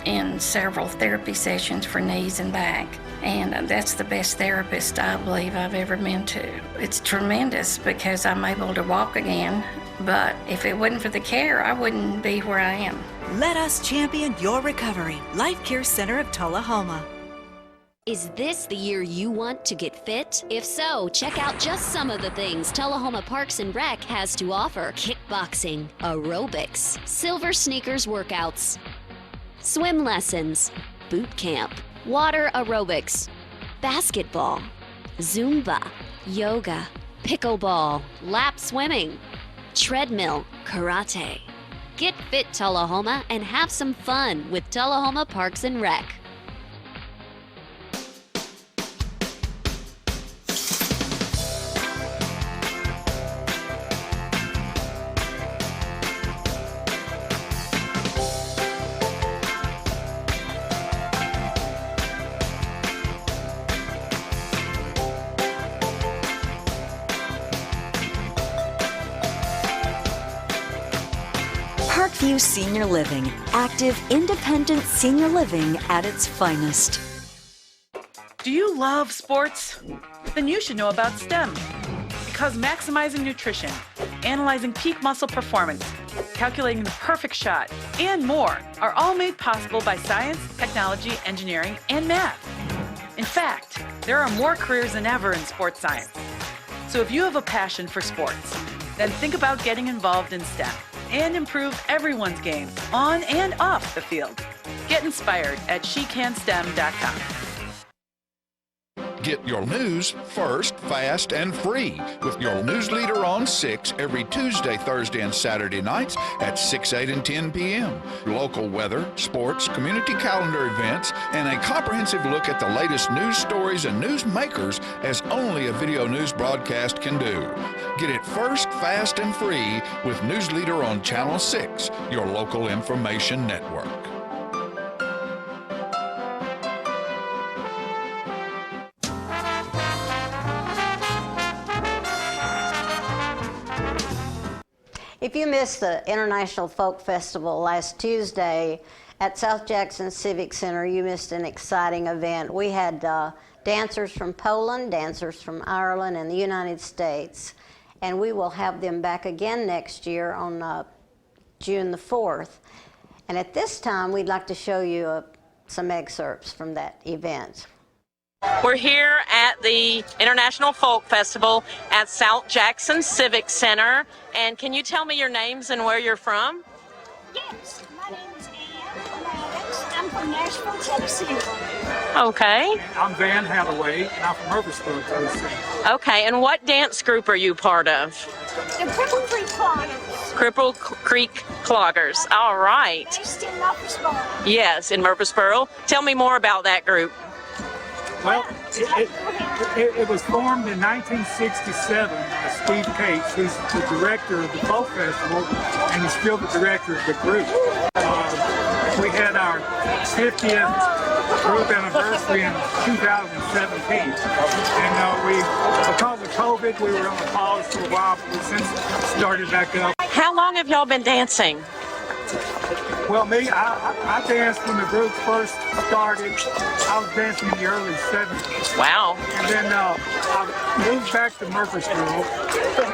in several therapy sessions for knees and back, and that's the best therapist I believe I've ever been to. It's tremendous because I'm able to walk again, but if it wasn't for the care, I wouldn't be where I am. Let us champion your recovery. Life Care Center of Tullahoma. Is this the year you want to get fit? If so, check out just some of the things Tullahoma Parks and Rec has to offer. Kickboxing, aerobics, silver sneakers workouts, swim lessons, boot camp, water aerobics, basketball, Zumba, yoga, pickleball, lap swimming, treadmill, karate. Get fit, Tullahoma, and have some fun with Tullahoma Parks and Rec. Parkview Senior Living, active, independent senior living at its finest. Do you love sports? Then you should know about STEM. Because maximizing nutrition, analyzing peak muscle performance, calculating the perfect shot, and more are all made possible by science, technology, engineering, and math. In fact, there are more careers than ever in sports science. So if you have a passion for sports, then think about getting involved in STEM and improve everyone's game on and off the field. Get inspired at SheCanSTEM.com. Get your news first, fast, and free with your news leader on 6 every Tuesday, Thursday, and Saturday nights at 6, 8, and 10 p.m. Local weather, sports, community calendar events, and a comprehensive look at the latest news stories and news makers as only a video news broadcast can do. Get it first, fast, and free with News Leader on Channel 6, your local information network. If you missed the International Folk Festival last Tuesday at South Jackson Civic Center, you missed an exciting event. We had dancers from Poland, dancers from Ireland, and the United States. And we will have them back again next year on June the 4th. And at this time, we'd like to show you some excerpts from that event. We're here at the International Folk Festival at South Jackson Civic Center. And can you tell me your names and where you're from? Yes, my name is Ann Maddox. I'm from Nashville, Tennessee. Okay. I'm Van Hathaway, and I'm from Murfreesboro, Tennessee. Okay, and what dance group are you part of? The Cripple Creek Cloggers. Cripple Creek Cloggers. All right. Based in Murfreesboro. Yes, in Murfreesboro. Tell me more about that group. Well, it was formed in 1967 by Steve Cates, who's the director of the Folk Festival, and he's still the director of the group. We had our 50th group anniversary in 2017. And because of COVID, we were on a pause for a while, but we've since started back up. How long have y'all been dancing? Well, me, I danced when the group first started. I was dancing in the early 70s. Wow. And then I moved back to Murfreesboro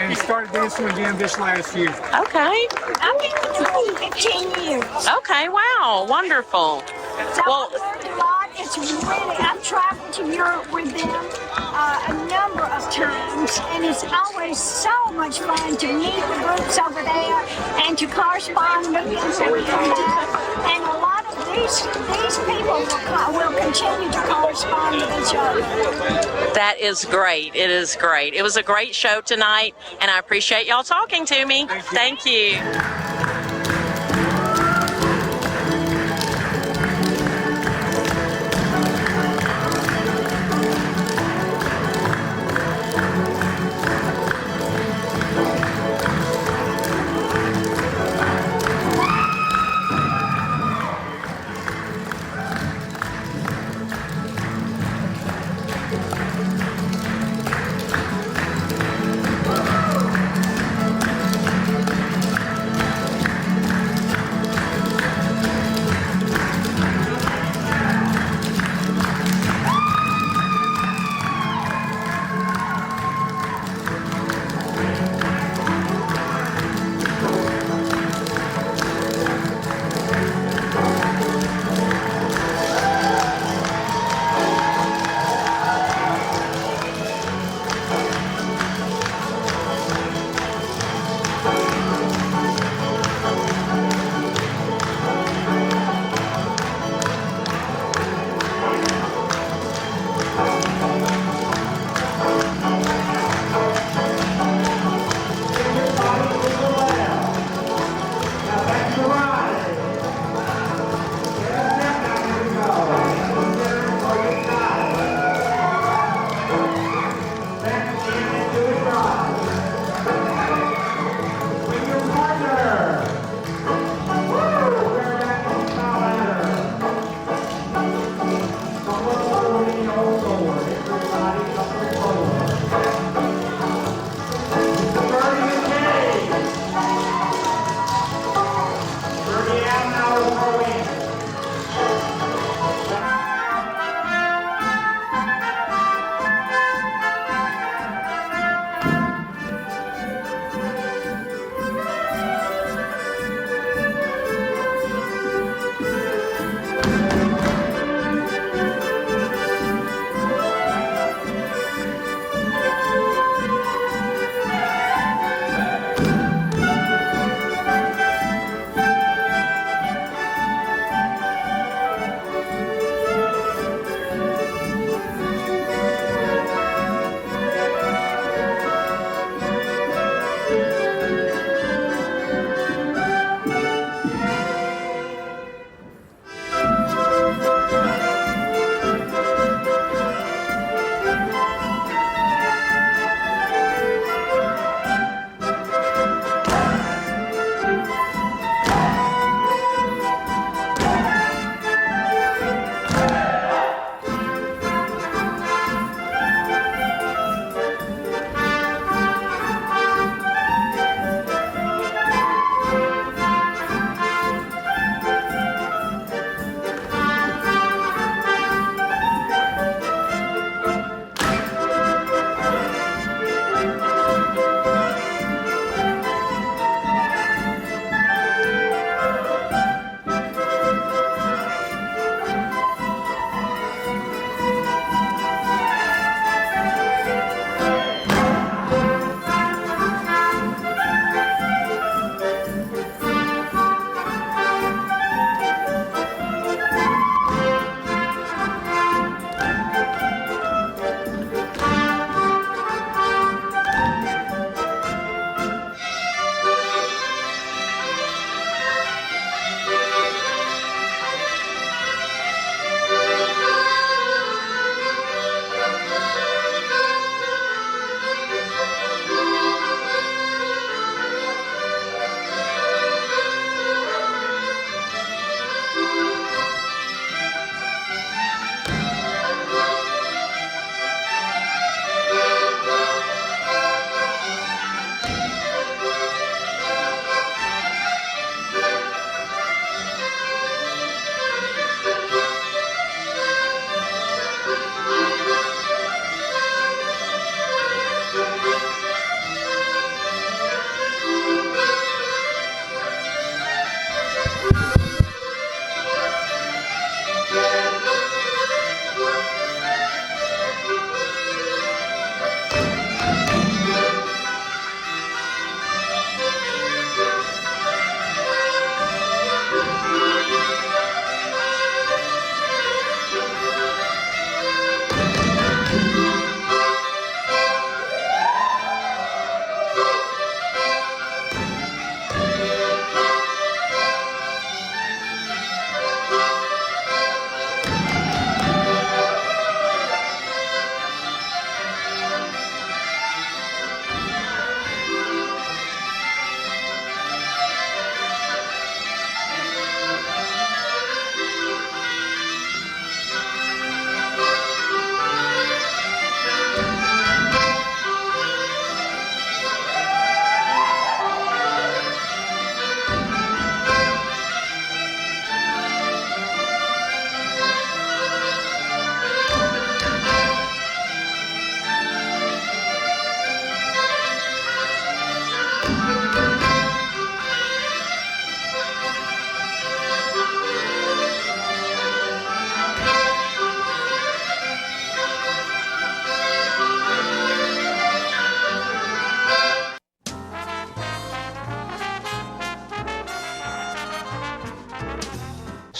and started dancing again this last year. Okay. I've been with the group 15 years. Okay, wow, wonderful. So Well, I've learned a lot. It's really, I've traveled to Europe with them a number of times, and it's always so much fun to meet the groups over there and to correspond with them when we come back. And a lot of these people will continue to correspond with each other. that is great. It is great. It was a great show tonight, and I appreciate y'all talking to me. Thank you.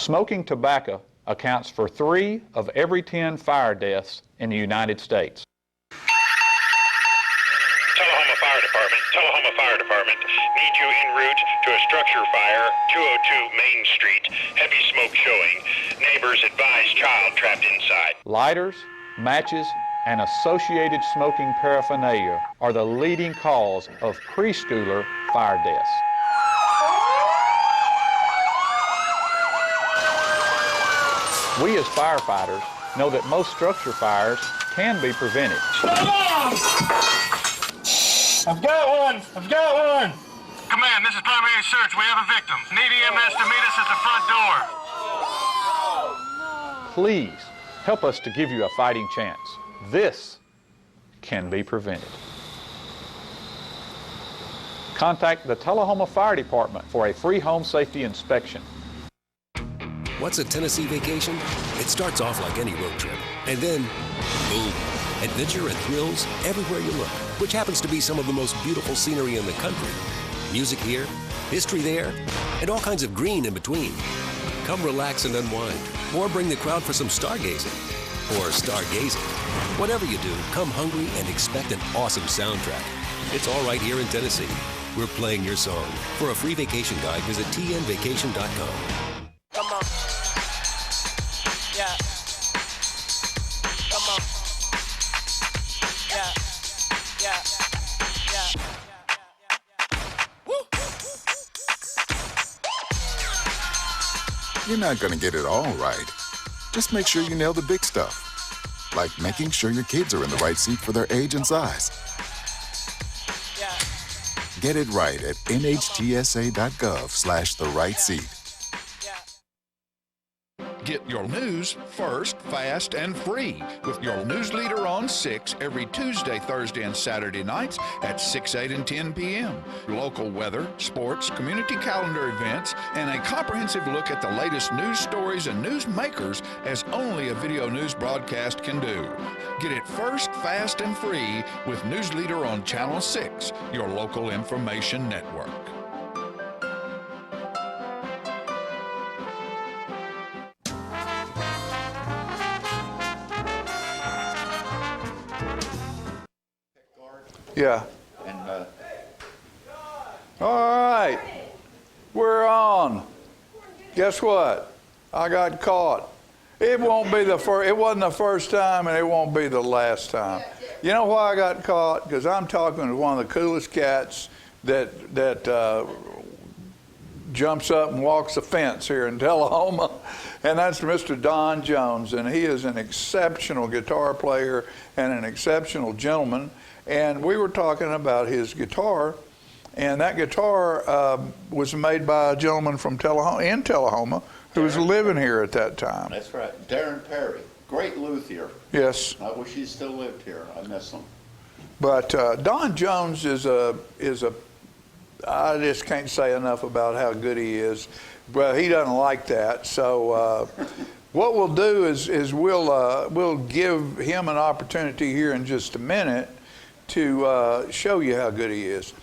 Smoking tobacco accounts for 3 of every 10 fire deaths in the United States. Tullahoma Fire Department needs you en route to a structure fire, 202 Main Street. Heavy smoke showing. Neighbors advise child trapped inside. Lighters, matches, and associated smoking paraphernalia are the leading cause of preschooler fire deaths. We as firefighters know that most structure fires can be prevented. I've got one! Command, this is primary search. We have a victim. Need EMS to meet us at the front door. Please help us to give you a fighting chance. This can be prevented. Contact the Tullahoma Fire Department for a free home safety inspection. What's a Tennessee vacation? It starts off like any road trip, and then, boom, adventure and thrills everywhere you look, which happens to be some of the most beautiful scenery in the country. Music here, history there, and all kinds of green in between. Come relax and unwind, or bring the crowd for some stargazing, or stargazing. Whatever you do, come hungry and expect an awesome soundtrack. It's all right here in Tennessee. We're playing your song. For a free vacation guide, visit tnvacation.com. Come on. Yeah. Come on. Yeah. You're not going to get it all right. Just make sure you nail the big stuff. Like making sure your kids are in the right seat for their age and size. Get it right at nhtsa.gov/the-right-seat. Get your news first, fast, and free with your news leader on 6 every Tuesday, Thursday, and Saturday nights at 6, 8, and 10 p.m. Local weather, sports, community calendar events, and a comprehensive look at the latest news stories and news makers as only a video news broadcast can do. Get it first, fast, and free with News Leader on Channel 6, your local information network. Yeah. And All right. We're on. Guess what? I got caught. It won't be the first. It wasn't the first time, and it won't be the last time. You know why I got caught? Because I'm talking to one of the coolest cats that jumps up and walks the fence here in Tullahoma, and that's Mr. Don Jones, and he is an exceptional guitar player and an exceptional gentleman. And we were talking about his guitar, and that guitar was made by a gentleman from Tullahoma, who was living here at that time. that's right, Darren Perry, great luthier. Yes. I wish he still lived here. I miss him. But Don Jones is a. I just can't say enough about how good he is. Well, he doesn't like that. So what we'll do is we'll give him an opportunity here in just a minute to show you how good he is.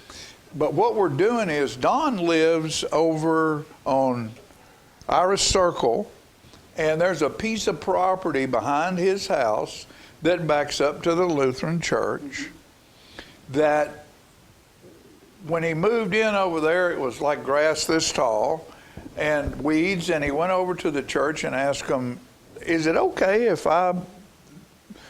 But what we're doing is Don lives over on Iris Circle, and there's a piece of property behind his house that backs up to the Lutheran Church that when he moved in over there, it was like grass this tall and weeds, and he went over to the church and asked them, is it okay if I...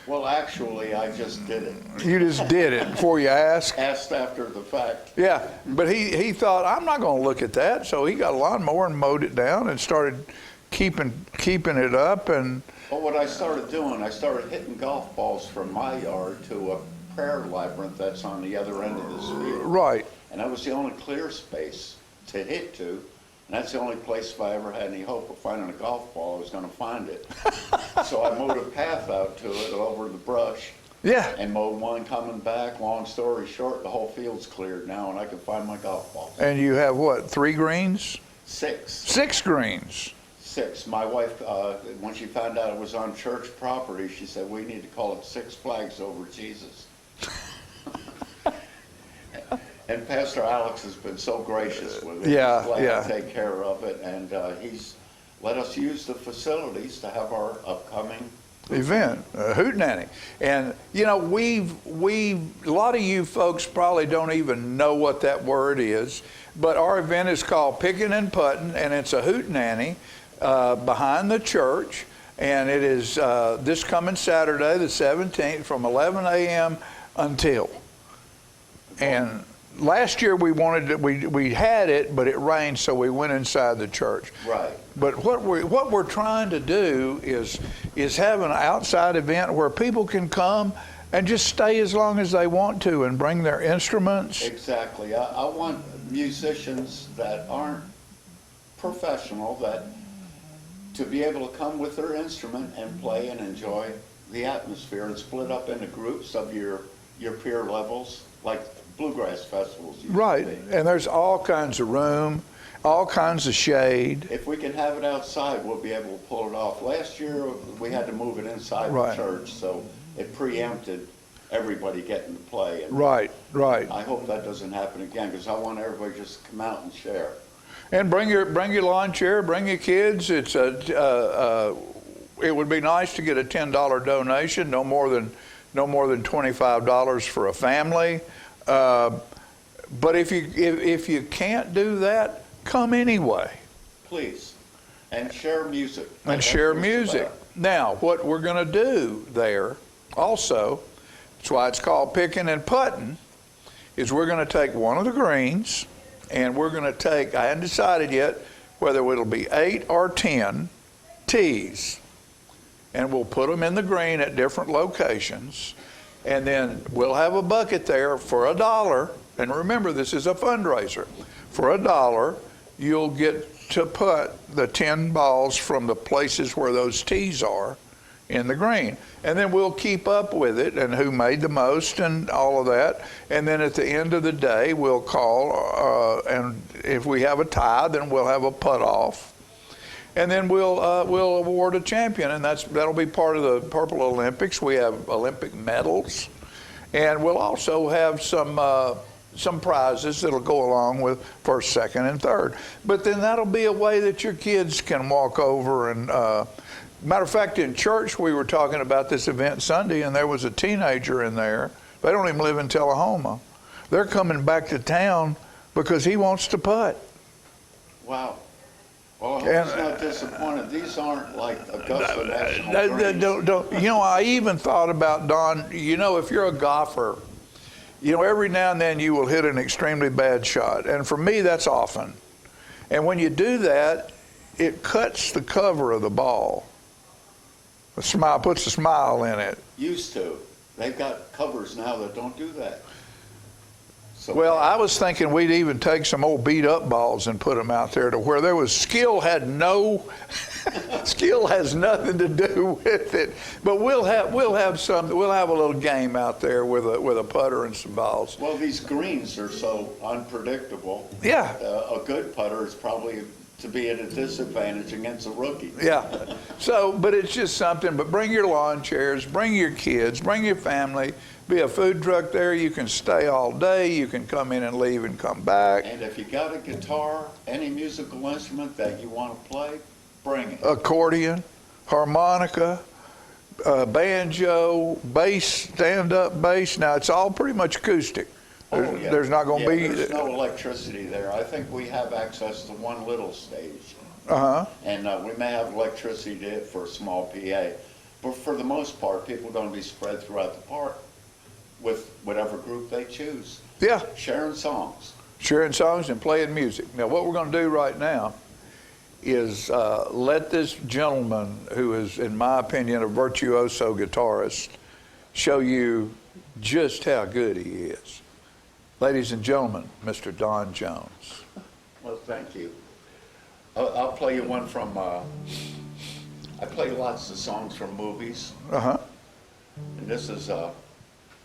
Well, actually, I just did it. You just did it before you asked? Asked after the fact. Yeah, but he thought, I'm not going to look at that, so he got a lawnmower and mowed it down and started keeping it up. And Well, what I started doing, I started hitting golf balls from my yard to a prayer labyrinth that's on the other end of this field. Right. And that was the only clear space to hit to. And that's the only place if I ever had any hope of finding a golf ball, I was going to find it. So I moved a path out to it over the brush. Yeah. And mowed one coming back. Long story short, the whole field's cleared now, and I can find my golf ball. And you have what, 3 greens? 6. 6 greens. 6. My wife, when she found out it was on church property, she said, we need to call it 6 Flags Over Jesus. And Pastor Alex has been so gracious with it. Yeah, he's glad yeah. to take care of it, and he's let us use the facilities to have our upcoming event, Hootenanny. And you know, a lot of you folks probably don't even know what that word is, but our event is called Pickin' and Puttin', and it's a Hootenanny behind the church, and it is this coming Saturday, the 17th, from 11 a.m. until. And last year we had it, but it rained, so we went inside the church. Right. But what we're trying to do is have an outside event where people can come and just stay as long as they want to and bring their instruments. Exactly. I want musicians that aren't professional to be able to come with their instrument and play and enjoy the atmosphere and split up into groups of your peer levels, like bluegrass festivals. Right, and there's all kinds of room, all kinds of shade. If we can have it outside, we'll be able to pull it off. Last year, we had to move it inside the church, so it preempted everybody getting to play. And right. I hope that doesn't happen again, because I want everybody just to come out and share. And bring your lawn chair, bring your kids. It would be nice to get a $10 donation, no more than $25 for a family. But if you can't do that, come anyway. Please, and share music. And share music. Now, what we're going to do there, also, that's why it's called Pickin' and Puttin', is we're going to take one of the greens, and we're going to take, I haven't decided yet whether it'll be 8 or 10 tees, and we'll put them in the green at different locations, and then we'll have a bucket there for $1. And remember, this is a fundraiser. For $1, you'll get to put the 10 balls from the places where those tees are in the green. And then we'll keep up with it and who made the most and all of that. And then at the end of the day, we'll call, and if we have a tie, then we'll have a putt-off. And then we'll award a champion, and that'll be part of the Purple Olympics. We have Olympic medals, and we'll also have some prizes that'll go along with first, second, and third. But then that'll be a way that your kids can walk over and. Matter of fact, in church we were talking about this event Sunday, and there was a teenager in there. They don't even live in Tullahoma. They're coming back to town because he wants to putt. Wow. Well, I hope he's not disappointed. These aren't like Augusta National don't. You know, I even thought about, Don, you know, if you're a golfer, you know, every now and then you will hit an extremely bad shot. And for me, that's often. And when you do that, it cuts the cover of the ball. A smile puts a smile in it. Used to. They've got covers now that don't do that. So well, I was thinking we'd even take some old beat up balls and put them out there to where there was skill has nothing to do with it. But we'll have a little game out there with a putter and some balls. Well, these greens are so unpredictable. Yeah. A good putter is probably to be at a disadvantage against a rookie. Yeah. So, but it's just something. But bring your lawn chairs, bring your kids, bring your family. Be a food truck there. You can stay all day. You can come in and leave and come back. And if you got a guitar, any musical instrument that you want to play, bring it. Accordion, harmonica, banjo, bass, stand-up bass. Now, it's all pretty much acoustic. There's not going to be... There's no electricity there. I think we have access to one little stage. Uh-huh. And we may have electricity for a small PA. But for the most part, people are going to be spread throughout the park with whatever group they choose. Yeah. Sharing songs. Sharing songs and playing music. Now, what we're going to do right now is let this gentleman, who is, in my opinion, a virtuoso guitarist, show you just how good he is. Ladies and gentlemen, Mr. Don Jones. Well, thank you. I'll play you one from, I play lots of songs from movies. Uh-huh. And this is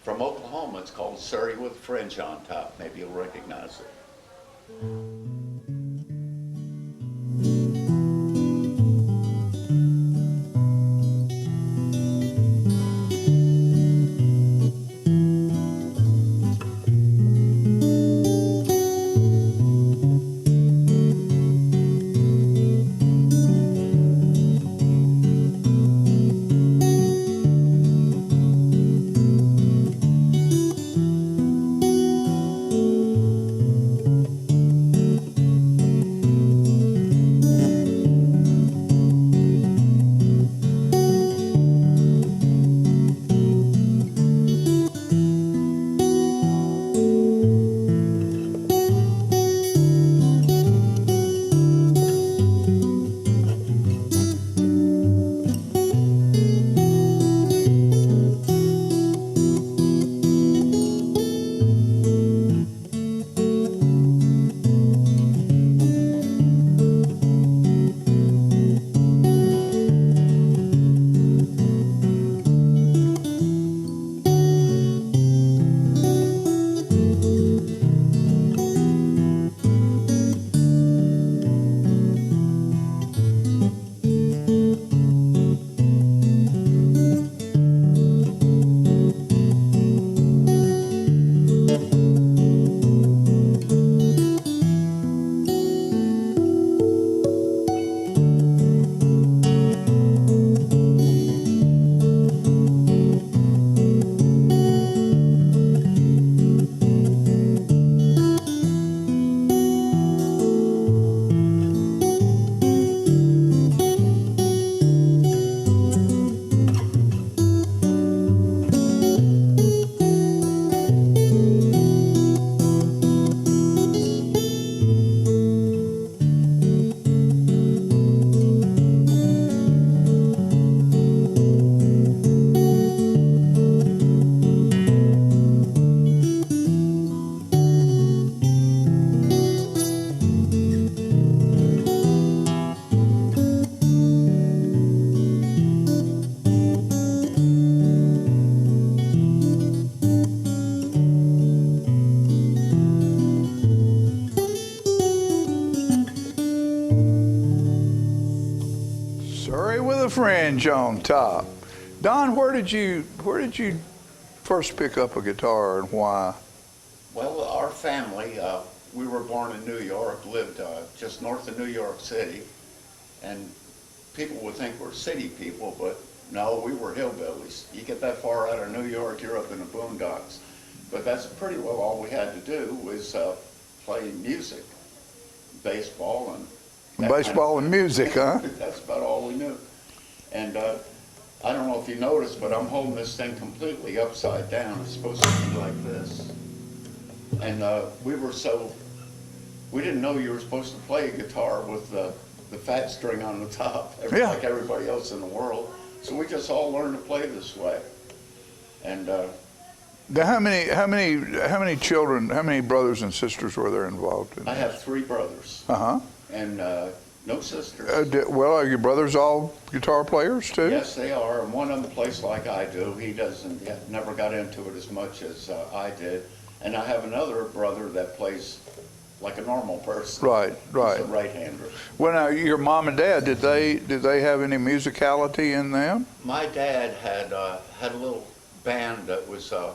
from Oklahoma. It's called Surrey with Fringe on Top. Maybe you'll recognize it. fringe on top. Don, where did you first pick up a guitar and why? Well, our family, we were born in New York, lived just north of New York City, and people would think we're city people, but no, we were hillbillies. You get that far out of New York, you're up in the boondocks. But that's pretty well all we had to do was play music, baseball and baseball and music, huh? That's about all we knew. And I don't know if you noticed, but I'm holding this thing completely upside down. It's supposed to be like this. And we didn't know you were supposed to play a guitar with the fat string on the top, like everybody else in the world. So we just all learned to play this way. And how many children, how many brothers and sisters were there involved in I have 3 brothers. Uh-huh. And no sisters. Well, are your brothers all guitar players too? Yes, they are. And one of them plays like I do. He never got into it as much as I did. And I have another brother that plays like a normal person. Right. He's a right-hander. Well, now your mom and dad, did they have any musicality in them? My dad had a little band that was a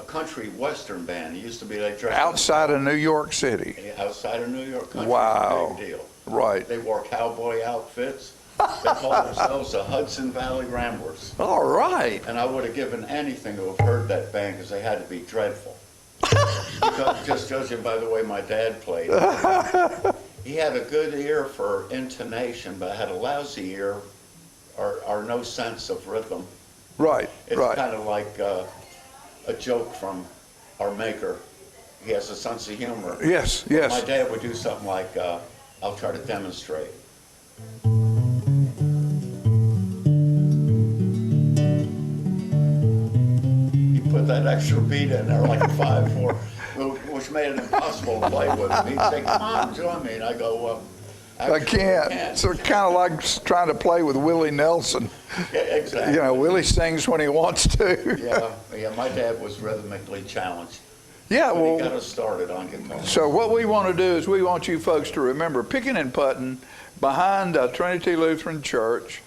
country western band. It used to be outside of New York City. Outside of New York country. Wow. Was a big deal. Right. They wore cowboy outfits. They called themselves the Hudson Valley Ramblers. All right. And I would have given anything to have heard that band because they had to be dreadful. Because, just judging by the way my dad played. He had a good ear for intonation, but had a lousy ear or no sense of rhythm. Right, It's kind of like a joke from our maker. He has a sense of humor. Yes. My dad would do something like, I'll try to demonstrate. He put that extra beat in there, like a 5/4, which made it impossible to play with him. He'd say, come on, join me. And I go, well, I can't. So kind of like trying to play with Willie Nelson. Yeah, exactly. You know, Willie sings when he wants to. Yeah, my dad was rhythmically challenged. Yeah, well, he got us started on guitar. So what we want to do is we want you folks to remember Picking and Putting behind Trinity Lutheran Church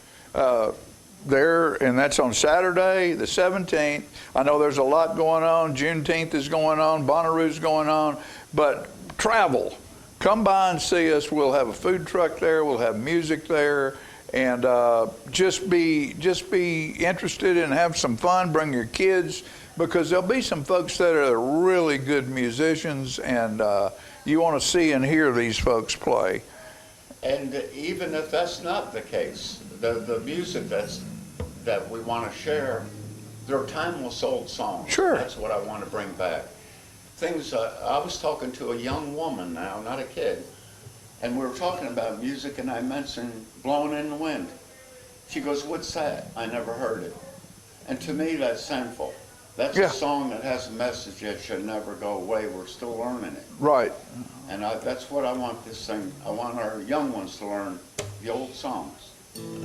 there, and that's on Saturday the 17th. I know there's a lot going on. Juneteenth is going on. Bonnaroo's going on. But travel. Come by and see us. We'll have a food truck there. We'll have music there. And just be interested and have some fun. Bring your kids, because there'll be some folks that are really good musicians, and you want to see and hear these folks play. And even if that's not the case, the music that we want to share, they're timeless old songs. Sure. That's what I want to bring back. Things, I was talking to a young woman now, not a kid, and we were talking about music, and I mentioned Blowing in the Wind. She goes, what's that? I never heard it. And to me, that's sinful. That's a song that has a message that should never go away. We're still learning it. Right. And that's what I want this thing. I want our young ones to learn the old songs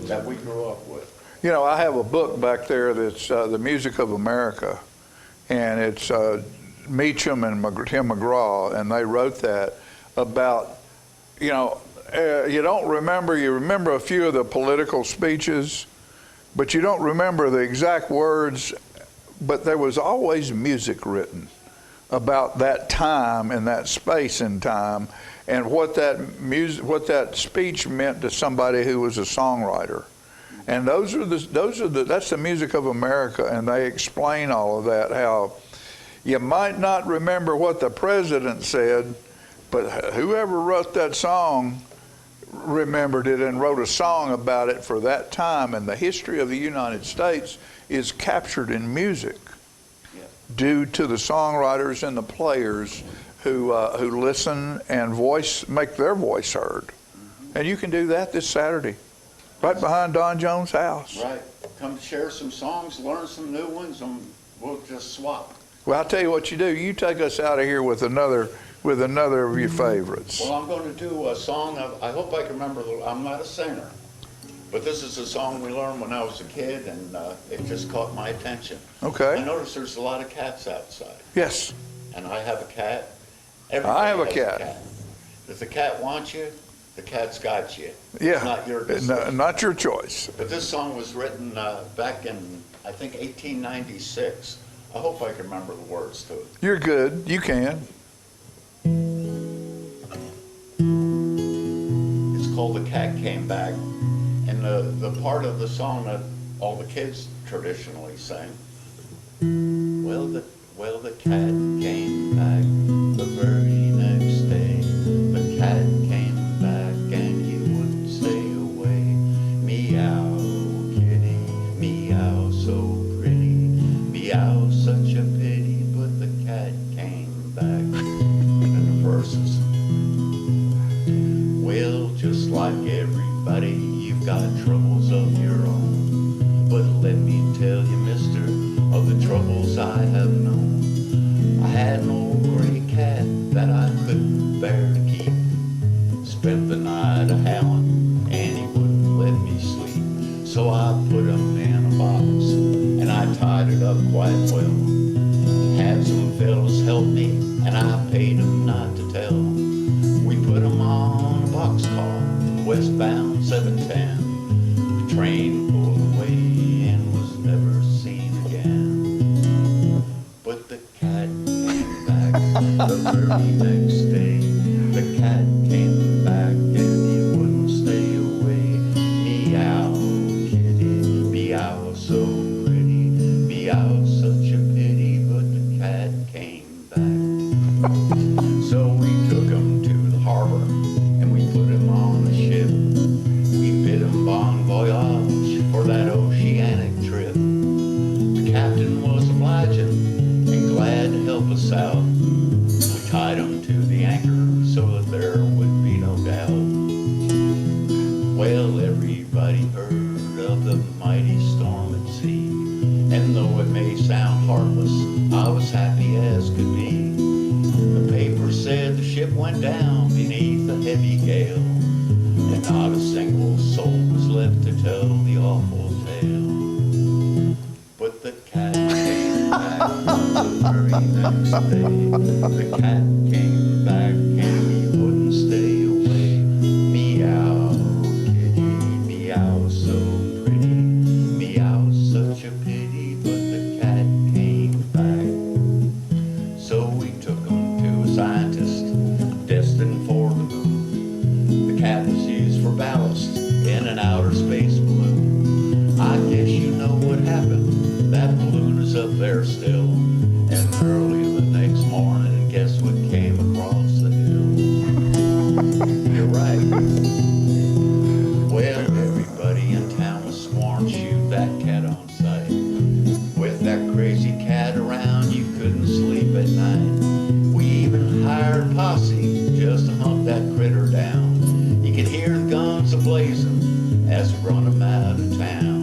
that we grew up with. You know, I have a book back there that's The Music of America, and it's Meacham and Tim McGraw, and they wrote that about, you know, you remember a few of the political speeches, but you don't remember the exact words, but there was always music written about that time and that space in time, and what that speech meant to somebody who was a songwriter. And that's the music of America, and they explain all of that, how you might not remember what the president said, but whoever wrote that song remembered it and wrote a song about it for that time. And the history of the United States is captured in music due to the songwriters and the players who listen and make their voice heard. And you can do that this Saturday, right behind Don Jones' house. Right. Come share some songs, learn some new ones, and we'll just swap. Well, I'll tell you what you do. You take us out of here with another of your favorites. Well, I'm going to do a song. I hope I can remember. I'm not a singer, but this is a song we learned when I was a kid, and it just caught my attention. Okay. I noticed there's a lot of cats outside. Yes. And I have a cat. I have a cat. If the cat wants you, The cat's got you. Yeah, It's not your decision. not your choice. But this song was written back in, I think, 1896. I hope I can remember the words to it. You're good. You can. It's called The Cat Came Back. And the part of the song that all the kids traditionally sing, well, the cat came back the very next day. The cat came back and he wouldn't stay away. Meow, kitty, meow, so pretty. Meow, such a pity, but the cat came back. And the verses, well, just like everybody, you've got troubles of your own. But let me tell you, mister, of the troubles I have known. I had an old gray cat that I couldn't bear to keep. Spent the night a-howling and he wouldn't let me sleep. So I put him in a box and I tied it up quite well. Had some fellas help me and I paid them not to tell. We put him on a boxcar, westbound 710. The train pulled away and was never seen again. But the cat came back the very next day. The cat came back and he wouldn't stay away. Meow, kitty, meow, so pretty. Meow, such a pity, but the cat came back. So we took him to the harbor and we put him on the ship. We bid him bon voyage for that oceanic trip. The captain was obliging and glad to help us out. We tied him to the anchor so that there would be no doubt. Well, everybody heard of the mighty storm at sea, and though it may sound heartless, I was happy as could be. The paper said the ship went down beneath a heavy gale, and not a single soul was left to tell the awful tale. But the cat came back the very next day. The cat came back and he wouldn't stay away. Meow, kitty, meow, so pretty. Meow, such a pity, but the cat came back. So we took him to a scientist destined for the moon. The cat was used for ballast in an outer space balloon. I guess you know what happened. That balloon is up there still. And early the next morning, guess what came across the hill? You're right. Well, everybody in town was sworn to shoot that cat on sight. With that crazy cat around, you couldn't sleep at night. We even hired a posse just to hunt that critter down. You could hear the guns a-blazing as we run him out of town.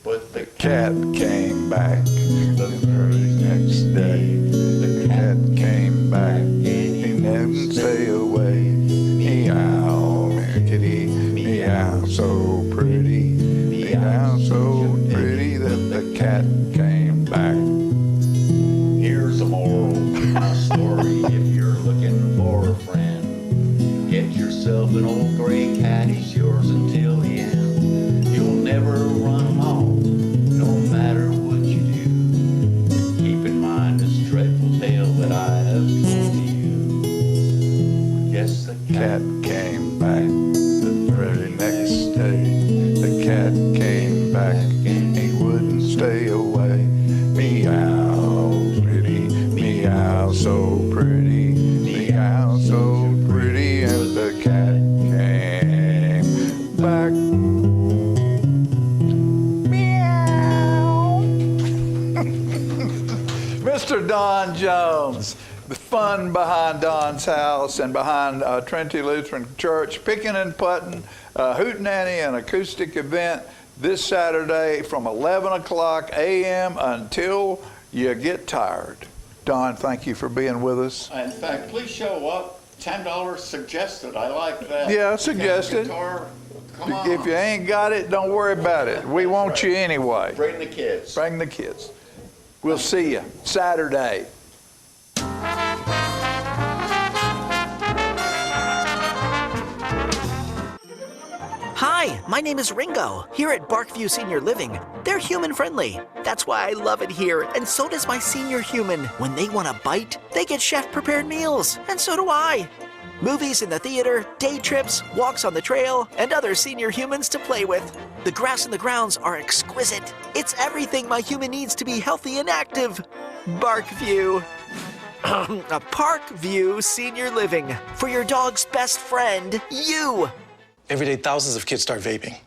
But the Cat came back the very next day. The cat came back and he didn't stay away. Meow, kitty, meow, so pretty. Meow, so pretty that the cat came back. Here's a moral to my story if you're looking for a friend. Get yourself an old gray cat, he's yours until the end. You'll never run him off, no matter what you do. Keep in mind this dreadful tale that I have told to you. Yes, the Cat came back the very next day. The cat came back and he wouldn't stay away. Meow, pretty, meow, so pretty. Meow, so pretty, and the cat came back. Meow. Mr. Don Jones. The fun behind Don's house and behind Trinity Lutheran Church, picking and putting, hootenanny and acoustic event this Saturday from 11 o'clock a.m. until you get tired. Don, thank you for being with us. In fact, please show up. $10 suggested. I like that. Yeah, suggested. Guitar, come on. If you ain't got it, don't worry about it. We want you anyway. Bring the kids. Bring the kids. We'll see you Saturday. Hi, my name is Ringo. Here at Barkview Senior Living, they're human-friendly. That's why I love it here, and so does my senior human. When they want a bite, they get chef-prepared meals, and so do I. Movies in the theater, day trips, walks on the trail, and other senior humans to play with. The grass and the grounds are exquisite. It's everything my human needs to be healthy and active. Barkview. A Parkview Senior Living. For your dog's best friend, you. Every day, thousands of kids start vaping.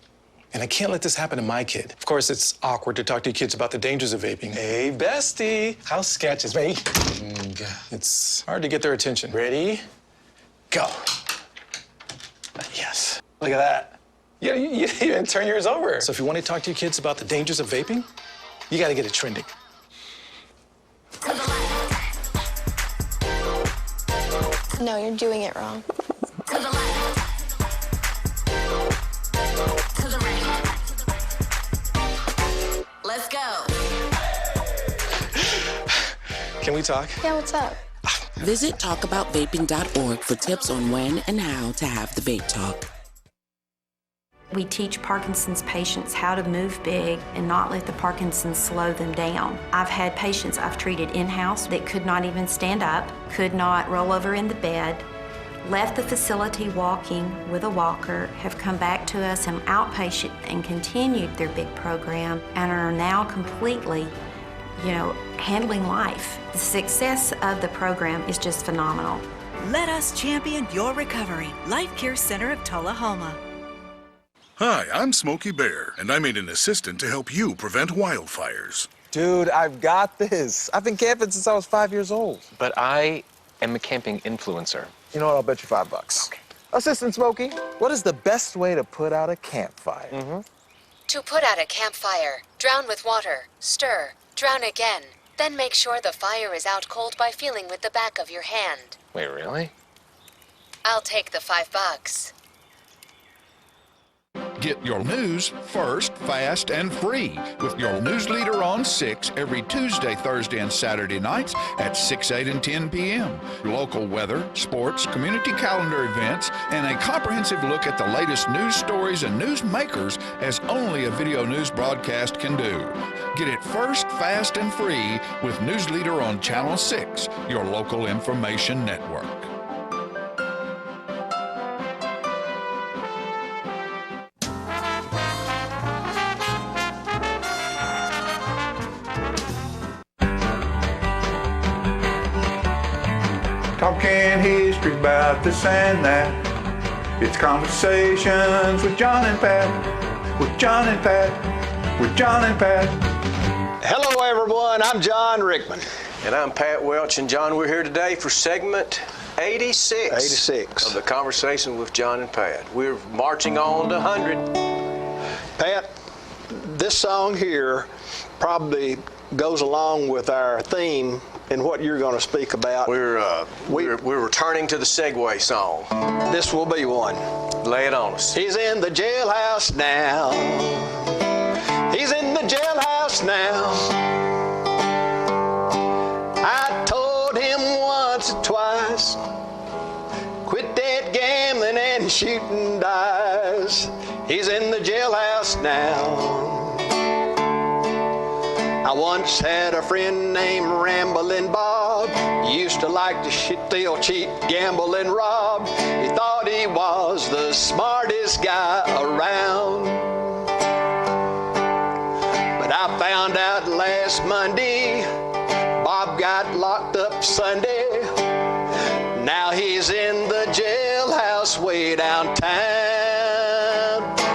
And I can't let this happen to my kid. Of course, it's awkward to talk to your kids about the dangers of vaping. Hey, bestie, how's sketches, mate? It's hard to get their attention. Ready? Go. Yes. Look at that. You didn't turn yours over. So if you want to talk to your kids about the dangers of vaping, you got to get it trending. No, you're doing it wrong. Let's go. Can we talk? Yeah, what's up? Visit talkaboutvaping.org for tips on when and how to have the vape talk. We teach Parkinson's patients how to move big and not let the Parkinson's slow them down. I've had patients I've treated in-house that could not even stand up, could not roll over in the bed, left the facility walking with a walker, have come back to us in outpatient and continued their big program and are now completely, handling life. The success of the program is just phenomenal. Let us champion your recovery. Life Care Center of Tullahoma. Hi, I'm Smokey Bear, and I made an assistant to help you prevent wildfires. Dude, I've got this. I've been camping since I was 5 years old. But I am a camping influencer. You know what? I'll bet you $5. Okay. Assistant Smokey, what is the best way to put out a campfire? To put out a campfire, drown with water, stir, drown again. Then make sure the fire is out cold by feeling with the back of your hand. Wait, really? I'll take the $5. Get your news first, fast, and free with your news leader on 6 every Tuesday, Thursday, and Saturday nights at 6, 8, and 10 p.m. Local weather, sports, community calendar events, and a comprehensive look at the latest news stories and news makers as only a video news broadcast can do. Get it first, fast, and free with News Leader on Channel 6, your local information network. Talking history about this and that. It's conversations with John and Pat. With John and Pat. With John and Pat. Hello everyone, I'm John Rickman. And I'm Pat Welch, and John, we're here today for segment 86 of the Conversation with John and Pat. We're marching on to 100. Pat, this song here probably goes along with our theme and what you're going to speak about. We're returning to the Segway song. This will be one. Lay it on us. He's in the jailhouse now. He's in the jailhouse now. I told him once or twice, quit that gambling and shooting dice. He's in the jailhouse now. I once had a friend named Ramblin' Bob. He used to like to steal, cheat, gamble, and rob. He thought he was the smartest guy around. But I found out last Monday, Bob got locked up Sunday. Now he's in the jailhouse way downtown.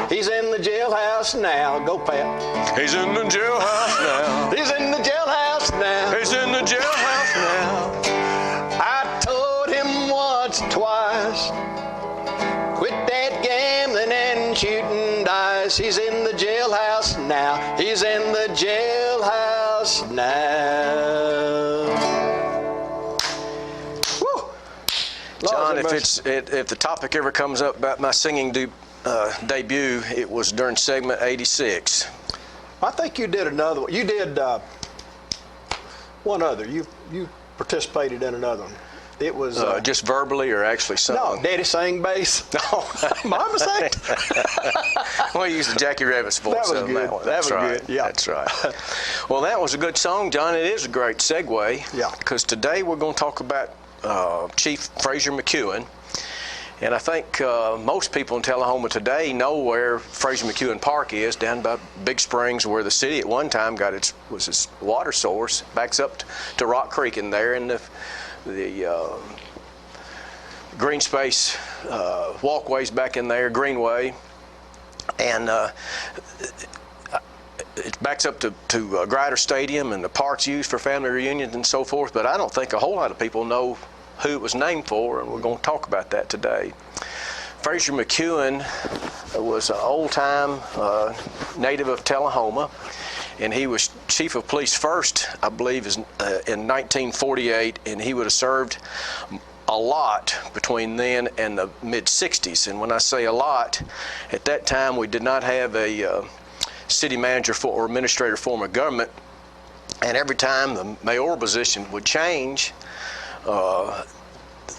He's in the jailhouse now. Go, Pat. He's in the jailhouse now. He's in the jailhouse now. He's in the jailhouse now. I told him once or twice, quit that gambling and shooting dice. He's in the jailhouse now. He's in the jailhouse now. Woo. John, if the topic ever comes up about my singing debut, it was during segment 86. I think you did another one. You did one other. You participated in another one. It was just verbally or actually sung? No, Daddy sang bass. No, Mama sang. Well, you used the Jackie Rabbit's voice. That was good. That was That's right. good. Yeah, that's right. Well, that was a good song, John. It is a great segue. Yeah. Because today we're going to talk about Chief Fraser McEwen. And I think most people in Tullahoma today know where Fraser McEwen Park is, down by Big Springs, where the city at one time got its water source. Backs up to Rock Creek in there, and the green space walkways back in there, Greenway, and it backs up to Grider Stadium, and the park's used for family reunions and so forth. But I don't think a whole lot of people know who it was named for, and we're going to talk about that today. Fraser McEwen was an old-time native of Tullahoma, and he was chief of police first, I believe, in 1948, and he would have served a lot between then and the mid-60s. And when I say a lot, at that time we did not have a city manager or administrator form of government, and every time the mayoral position would change,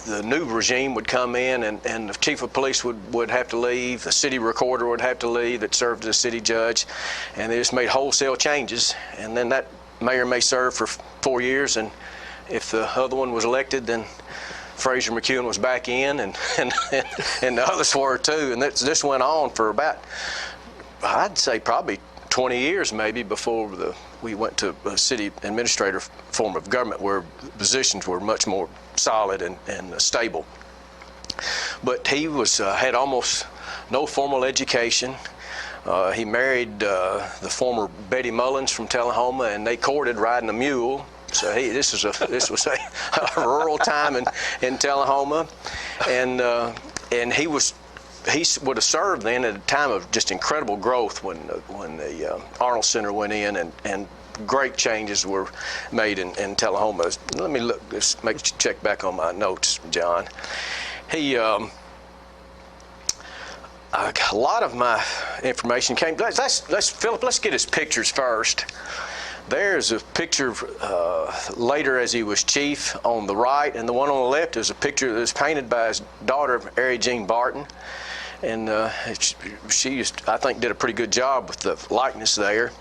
the new regime would come in, and the chief of police would have to leave, the city recorder would have to leave that served as a city judge, and they just made wholesale changes. And then that mayor may serve for 4 years, and if the other one was elected, then Fraser McEwen was back in, and the others were too. And this went on for about, I'd say probably 20 years maybe before we went to a city administrator form of government, where positions were much more solid and stable. But he had almost no formal education. He married the former Betty Mullins from Tullahoma, and they courted riding a mule. So this was a rural time in Tullahoma, and he would have served then at a time of just incredible growth when the Arnold Center went in, and great changes were made in Tullahoma. Let me look. Let's check back on my notes, John. A lot of my information came. Philip, let's get his pictures first. There's a picture later as he was chief on the right, and the one on the left is a picture that was painted by his daughter, Mary Jean Barton. And she I think, did a pretty good job with the likeness there.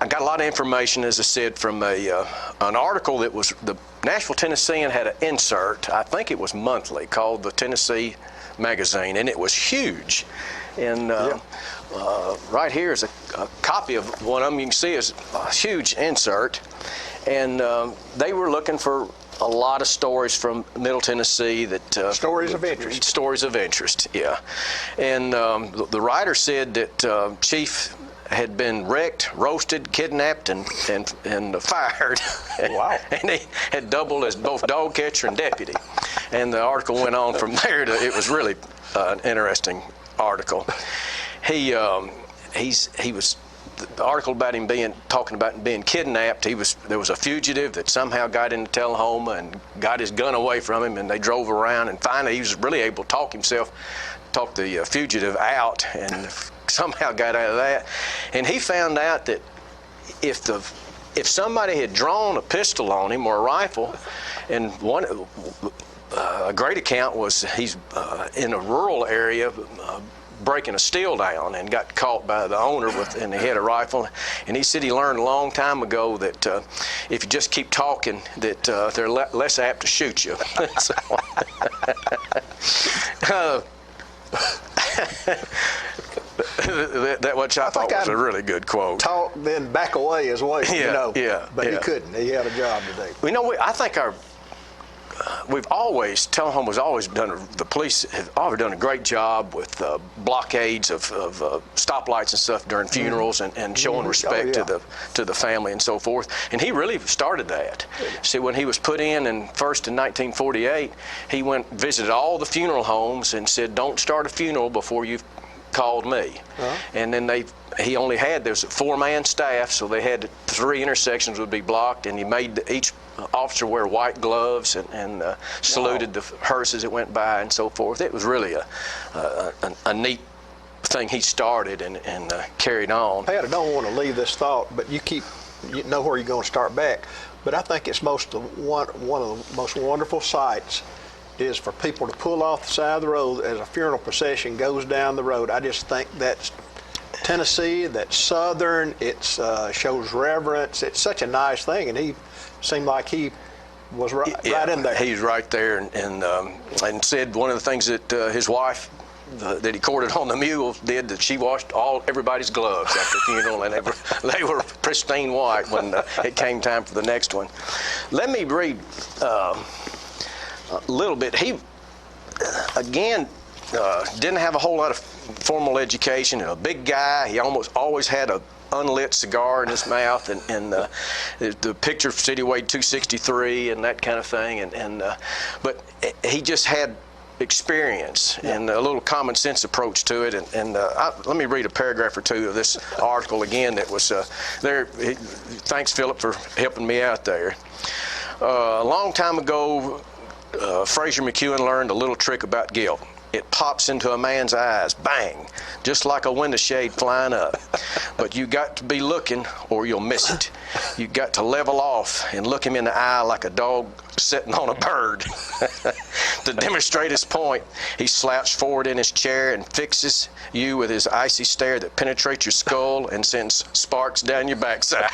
I got a lot of information, as I said, from an article that was, the Nashville Tennessean had an insert, I think it was monthly, called the Tennessee Magazine, and it was huge. And right here is a copy of one of them. You can see it's a huge insert. And they were looking for a lot of stories from Middle Tennessee that stories of interest. Stories of interest, yeah. And the writer said that Chief had been wrecked, roasted, kidnapped, and fired. Wow. And he had doubled as both dog catcher and deputy. And the article went on from there. It was really an interesting article. The article about him talking about being kidnapped. There was a fugitive that somehow got into Tullahoma and got his gun away from him, and they drove around, and finally he was really able to talk the fugitive out, and somehow got out of that. And he found out that if somebody had drawn a pistol on him or a rifle, and a great account was he's in a rural area breaking a still down and got caught by the owner and he had a rifle, and he said he learned a long time ago that if you just keep talking, that they're less apt to shoot you. That which I thought was a really good quote. Talk, then back away as well. But he couldn't. He had a job to do. I think Tullahoma's always the police have always done a great job with blockades of stoplights and stuff during funerals and showing respect to the family and so forth. And he really started that. See, when he was put in first in 1948, he visited all the funeral homes and said, "Don't start a funeral before you've called me." And then there's a 4-man staff, so they had 3 intersections would be blocked, and he made each officer wear white gloves and saluted the hearses that went by and so forth. It was really a neat thing he started and carried on. Pat, I don't want to leave this thought, but you know where you're going to start back. But I think it's one of the most wonderful sights is for people to pull off the side of the road as a funeral procession goes down the road. I just think that's Tennessee, that's Southern, it shows reverence. It's such a nice thing, and he seemed like he was right in there. He's right there, and said one of the things that his wife that he courted on the mule did, that she washed everybody's gloves after the funeral, and they were pristine white when it came time for the next one. Let me read a little bit. He, again, didn't have a whole lot of formal education. A big guy. He almost always had a unlit cigar in his mouth, and the picture said he weighed 263 and that kind of thing. But he just had experience and a little common sense approach to it. Let me read a paragraph or two of this article again that was there. Thanks, Philip, for helping me out there. A long time ago, Fraser McEwen learned a little trick about guilt. It pops into a man's eyes, bang, just like a window shade flying up. But you got to be looking or you'll miss it. You got to level off and look him in the eye like a dog sitting on a bird. To demonstrate his point, he slouched forward in his chair and fixes you with his icy stare that penetrates your skull and sends sparks down your backside.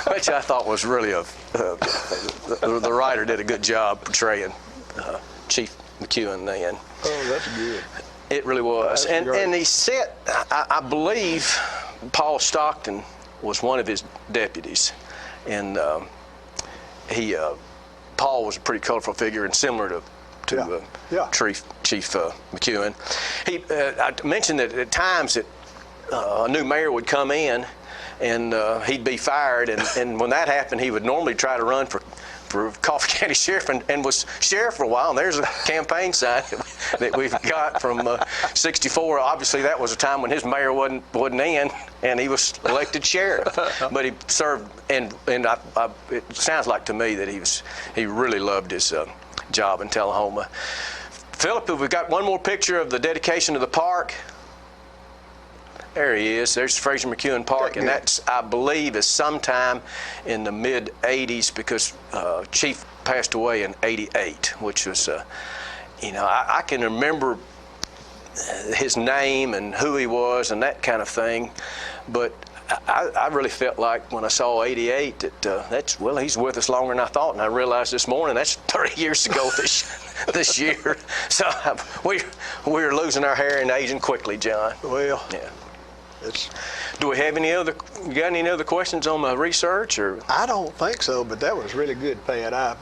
Which I thought was really the writer did a good job portraying Chief McEwen then. Oh, that's good. It really was. And he said, I believe Paul Stockton was one of his deputies. And Paul was a pretty colorful figure and similar to Chief McEwen. I mentioned that at times that a new mayor would come in and he'd be fired, and when that happened, he would normally try to run for Coffee County Sheriff and was sheriff for a while. And there's a campaign sign that we've got from 64. Obviously, that was a time when his mayor wasn't in, and he was elected sheriff. But he served, and it sounds like to me that he really loved his job in Tullahoma. Philip, we've got one more picture of the dedication of the park. There he is. There's Fraser McEwen Park, and that's, I believe, is sometime in the mid-'80s because Chief passed away in '88, which was, I can remember his name and who he was and that kind of thing, but I really felt like when I saw '88 that he's with us longer than I thought, and I realized this morning that's 30 years ago this year. So we're losing our hair and aging quickly, John. Well, yeah. Do we have you got any other questions on my research? Or I don't think so, but that was really good, Pat.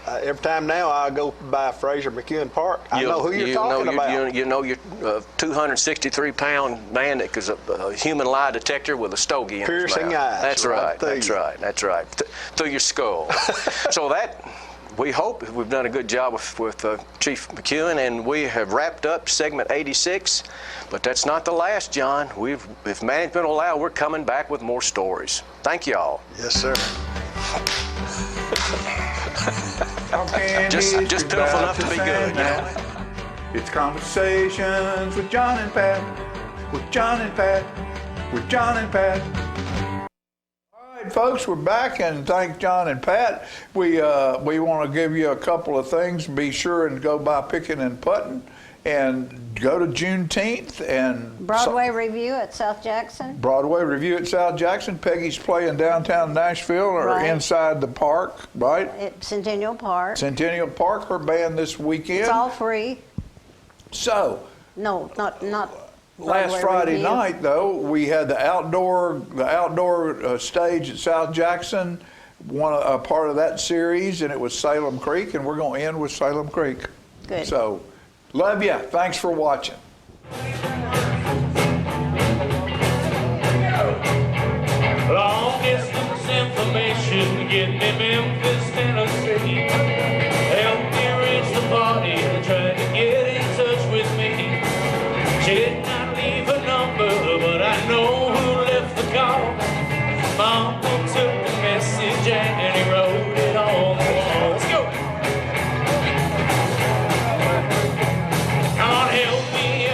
Every time now I go by Fraser McEwen Park, I know who you're talking about. You know your 263-pound man that is a human lie detector with a stogie in his mouth. Piercing eyes. That's right. That's right. Through your skull. So we hope we've done a good job with Chief McEwen, and we have wrapped up segment 86. But that's not the last, John. If management will allow, we're coming back with more stories. Thank you all. Yes, sir. just pitiful enough to be good, you know. It's Conversations with John and Pat. With John and Pat. With John and Pat. All right, folks, we're back, and thank John and Pat. We want to give you a couple of things. Be sure and go by Picking and Putting, and go to Juneteenth and Broadway Review at South Jackson. Broadway Review at South Jackson. Peggy's playing downtown Nashville or inside the park, right? At Centennial Park. Centennial Park, her band this weekend. It's all free. So. No, not. Last Friday night, though, we had the outdoor stage at South Jackson, a part of that series, and it was Salem Creek, and we're going to end with Salem Creek. Good. So, love ya. Thanks for watching. Long distance information, get me Memphis, Tennessee. Help me reach the party, trying to get in touch with me. She did not leave a number, but I know who left the call. Mama took the message and he wrote it on the wall. Let's go. Come on, help me